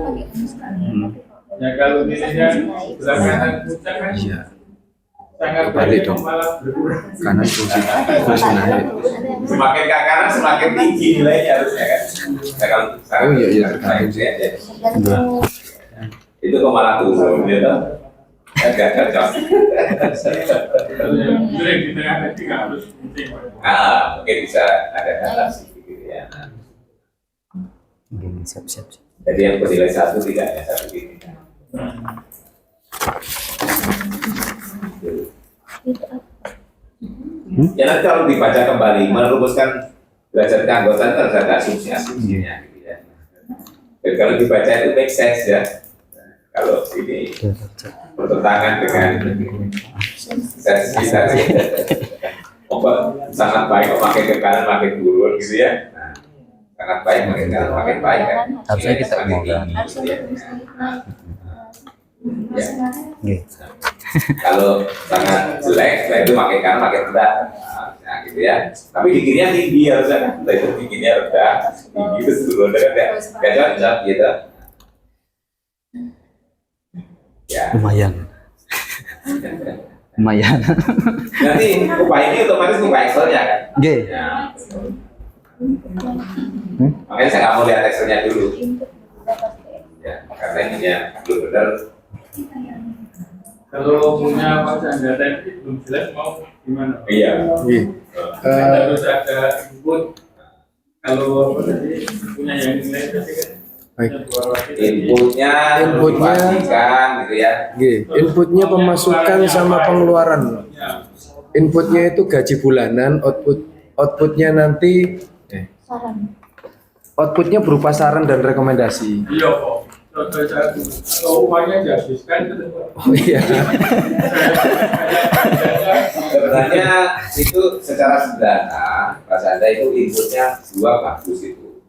ya kalau nilainya sebelah kanan puncak kan sangat Balik banyak dong. malah berkurang. Kanan fungsi naik. Semakin ke kanan semakin tinggi nilainya harusnya kan. Nah, kalau sekarang Oh, iya, naik ya. Itu kok malah turun gitu. Agak cocok. Kalau yang jelek di tengah tadi nggak harus penting. Mungkin bisa ada data gitu ya. Siap. Jadi yang bernilai 1 tidak hanya 1 titik. Ya nanti kalau dibaca kembali merumuskan derajat keanggotaan itu harus ada asumsi-asumsinya gitu ya. Dan kalau dibaca itu make sense ya. Kalau ini bertentangan dengan sense kita sih. Sangat baik memakai ke kanan, makin turun gitu ya. Nah, sangat baik makin kanan, makin baik kan. Harusnya kita Makin omongkan. tinggi, gitu ya. Oke. Kalau sangat jelek, itu makin kanan makin rendah. Nah, gitu ya. Tapi di kirinya tinggi harusnya kan. Nah, itu tingginya rendah, tinggi terus turun kan ya. Gak cocok gitu. Ya. Lumayan. Nanti upah ini otomatis upah Excelnya kan. Oke. Ya. Makanya saya nggak mau lihat Excelnya dulu. Ya, karena ini ya belum benar. Kalau punya pasang data ini belum jelas mau gimana? Iya. Harus ada input. Kalau apa tadi punya yang nilai tadi kan. Baik. Inputnya dipastikan gitu ya. Inputnya pemasukan sama pengeluaran. Inputnya itu gaji bulanan, outputnya nanti outputnya berupa saran dan rekomendasi. Iya kok. Contoh satu. Kalau uangnya dihabiskan itu. Oh iya. Sebenarnya itu secara sederhana, Mas Anda itu inputnya dua bagus itu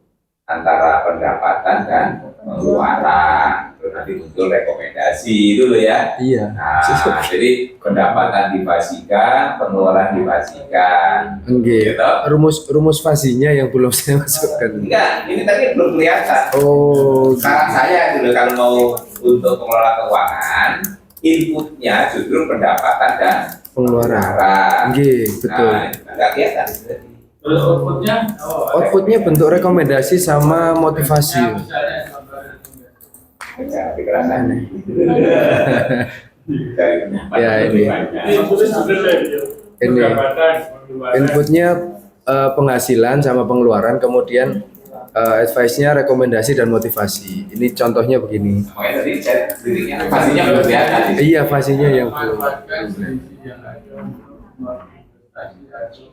antara pendapatan dan pengeluaran. Terus nanti muncul rekomendasi itu loh ya. Iya. Nah, jadi pendapatan dibasikan, pengeluaran dibasikan. Oke. Gitu. Rumus fasinya yang belum saya masukkan. Enggak, ini tadi belum kelihatan. Oh. Saran saya dulu kalau mau untuk pengelola keuangan, inputnya justru pendapatan dan Pengeluaran. Oke, betul. Nah, enggak kelihatan. Terus outputnya? Outputnya bentuk rekomendasi sama motivasi. Misalnya contohnya. Ya, kekerasan. Ya, ini. Ini. Inputnya penghasilan sama pengeluaran, kemudian advice-nya rekomendasi dan motivasi. Ini contohnya begini. Makanya tadi saya dirinya pastinya belum kelihatan. Iya, fasinya yang belum. Manfaatkan selisih yang ada untuk investasi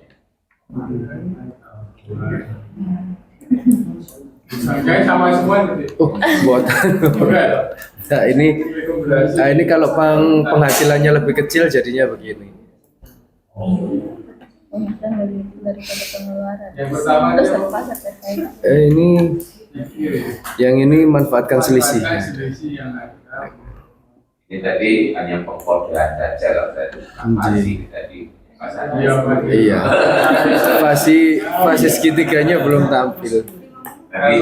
harganya sama semua gitu. Buatan. Enggak dong. Nah, ini kalau penghasilannya lebih kecil jadinya begini. Daripada pengeluaran. Yang pertama Terus itu terpasar terkait. Ini yang kiri. yang ini manfaatkan selisih. Manfaatkan selisih yang ada. Ini tadi hanya pengkodean saja kalau tadi masih tadi pasal. Iya, Pak. Iya. Fasi segitiganya belum tampil. Tapi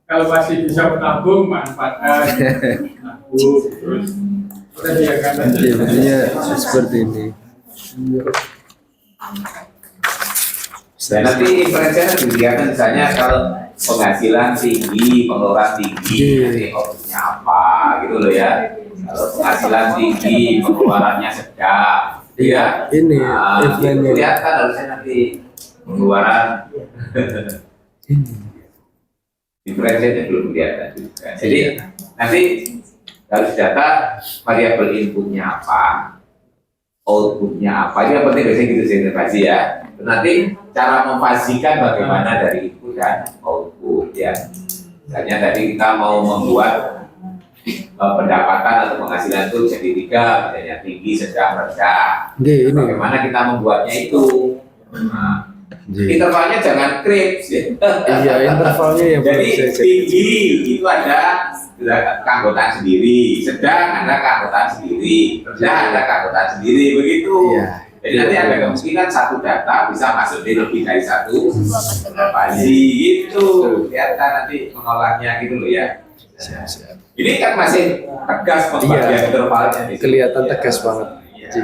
Kalau masih bisa menabung, manfaatkan nabung terus sediakan aja. Iya, bentuknya seperti ini. dan nanti inferensinya dilihatkan misalnya kalau penghasilan tinggi, pengeluaran tinggi, nanti outputnya apa gitu loh ya. Kalau penghasilan tinggi, pengeluarannya sedang, ya. Ini Nah, itu eventnya. kelihatan harusnya nanti pengeluaran. Diferensialnya belum kelihatan juga. Jadi nanti harus data variabel inputnya apa, outputnya apa. Ini yang penting biasanya gitu sih intervensi ya. Nanti cara memfazikan bagaimana dari input dan output ya. Misalnya tadi kita mau membuat pendapatan atau penghasilan itu jadi 3, misalnya tinggi, sedang, rendah. Ini. Bagaimana kita membuatnya itu? Nah, intervalnya jangan krips ya. Iya, intervalnya yang Jadi perlu saya cek. tinggi itu ada keanggotaan sendiri, sedang ada keanggotaan sendiri, rendah ada keanggotaan sendiri, begitu. Iya. Jadi nanti ada kemungkinan satu data bisa masuk di lebih dari satu fazi gitu. Kelihatan nanti mengolahnya gitu loh ya. Siap. Ini kan masih tegas pembagian intervalnya. di sini. Kelihatan Ya. tegas banget. Iya.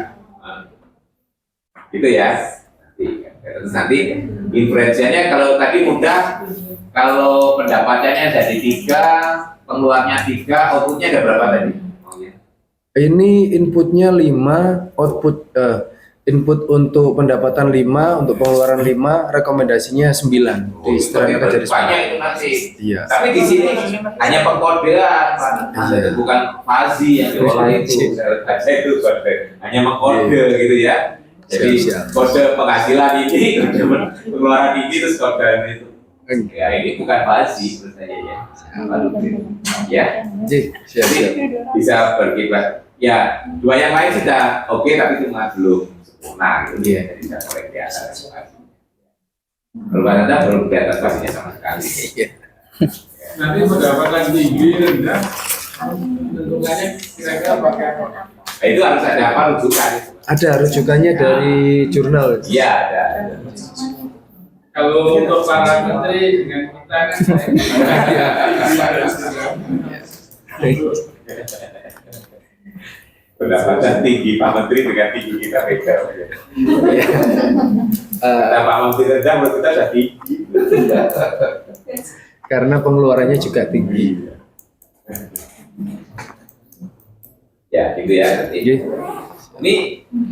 Gitu ya. Terus nanti inferensinya kalau tadi mudah, kalau pendapatannya jadi 3, pengeluarnya 3, outputnya ada berapa tadi? Ini inputnya 5, output input untuk pendapatan 5, untuk pengeluaran 5, rekomendasinya 9. Di setelahnya kan jadi banyak itu nanti. Iya. Tapi di sini hanya pengkodean, Pak. Iya. Bukan fazi yang diolah itu. Saya baca itu kode. Hanya mengkode gitu ya. Jadi Siap. kode penghasilan ini, kode pengeluaran ini, terus kode itu. Ya ini bukan fazi menurut saya ya. Ya. Siap. Jadi bisa berkibar. Ya, 2 yang lain sudah oke, tapi cuma belum sempurna gitu ya. Jadi tidak boleh di atas fazi. Perubahan Anda belum di atas fazinya sama sekali. Nanti pendapatan tinggi rendah tentukannya kira-kira pakai apa? Nah, itu harus ada apa rujukan itu. Ada rujukannya dari jurnal. Iya ada. Kalau untuk para menteri dengan kita kan Pendapatan tinggi Pak Menteri dengan tinggi kita beda. Nah, Pak Menteri rendah menurut kita sudah tinggi. Karena pengeluarannya juga tinggi. Ya gitu ya nanti. Ini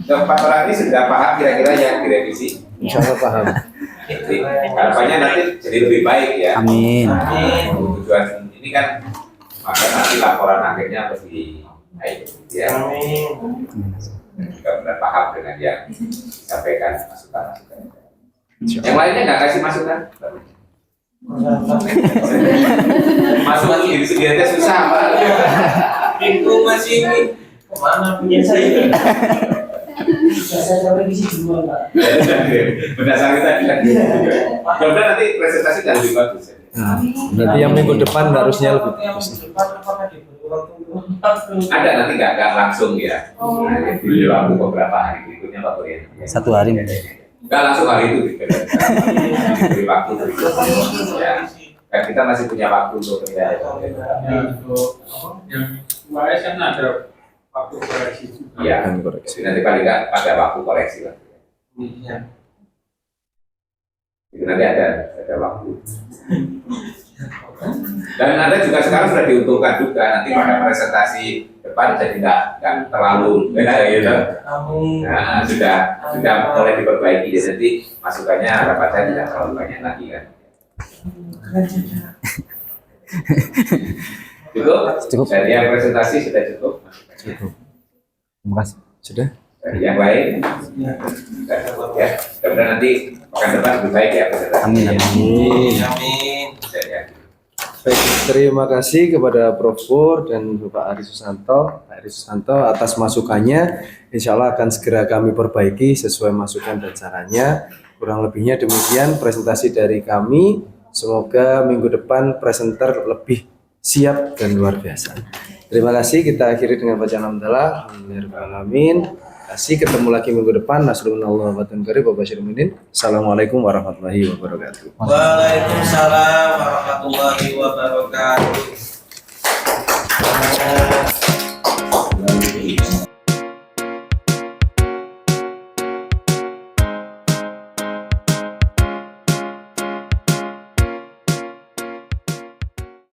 keempat orang ini sudah paham kira-kira yang direvisi. Insya Allah paham. Jadi harapannya nanti jadi lebih baik ya. Amin. Tujuan ini kan maka nanti laporan akhirnya lebih baik ya. Juga benar paham dengan yang disampaikan masukan-masukan. Yang lainnya nggak kasih masukan? Masukan diri sendiri aja susah Pak. Itu masih ini kemana punya saya? Saya sampai di sini dua, Pak. Berdasarkan tadi kan gitu juga. Mudah-mudahan nanti presentasi jadi lebih bagus. Ya. Nah, nanti yang minggu depan harusnya lebih bagus. Ada nanti nggak langsung ya. Nah, diberi waktu beberapa hari berikutnya Pak Kurian. 1 hari. Nggak langsung hari itu. Diberi waktu berikutnya. Ya. Kan kita masih punya waktu untuk kerja. untuk yang UAS kan ada waktu koreksi juga. Iya. Akan koreksi. Jadi nanti paling nggak pada waktu koreksi lah. Iya. Itu nanti ada waktu. Dan Anda juga sekarang sudah diuntungkan juga nanti pada presentasi depan jadi nggak terlalu benar gitu. Nah, sudah mulai diperbaiki ya, jadi masukannya harapan saya tidak terlalu banyak lagi kan. Cukup? Dari yang presentasi sudah cukup. Terima kasih. Sudah? Dari yang lain, sudah cukup ya. Mudah-mudahan nanti pekan depan lebih baik ya presentasi. Amin. Ya. Baik, terima kasih kepada Prof. Pur dan Bapak Ari Susanto. Pak Ari Susanto atas masukannya. Insya Allah akan segera kami perbaiki sesuai masukan dan sarannya. Kurang lebihnya demikian presentasi dari kami. Semoga minggu depan presenter lebih siap dan luar biasa. Terima kasih. Kita akhiri dengan bacaan hamdalah. Alhamdulillahirrahmanirrahim. Terima kasih. Ketemu lagi minggu depan. Nasrullah wa basyirul mu'minin. Assalamualaikum warahmatullahi wabarakatuh. Waalaikumsalam warahmatullahi wabarakatuh.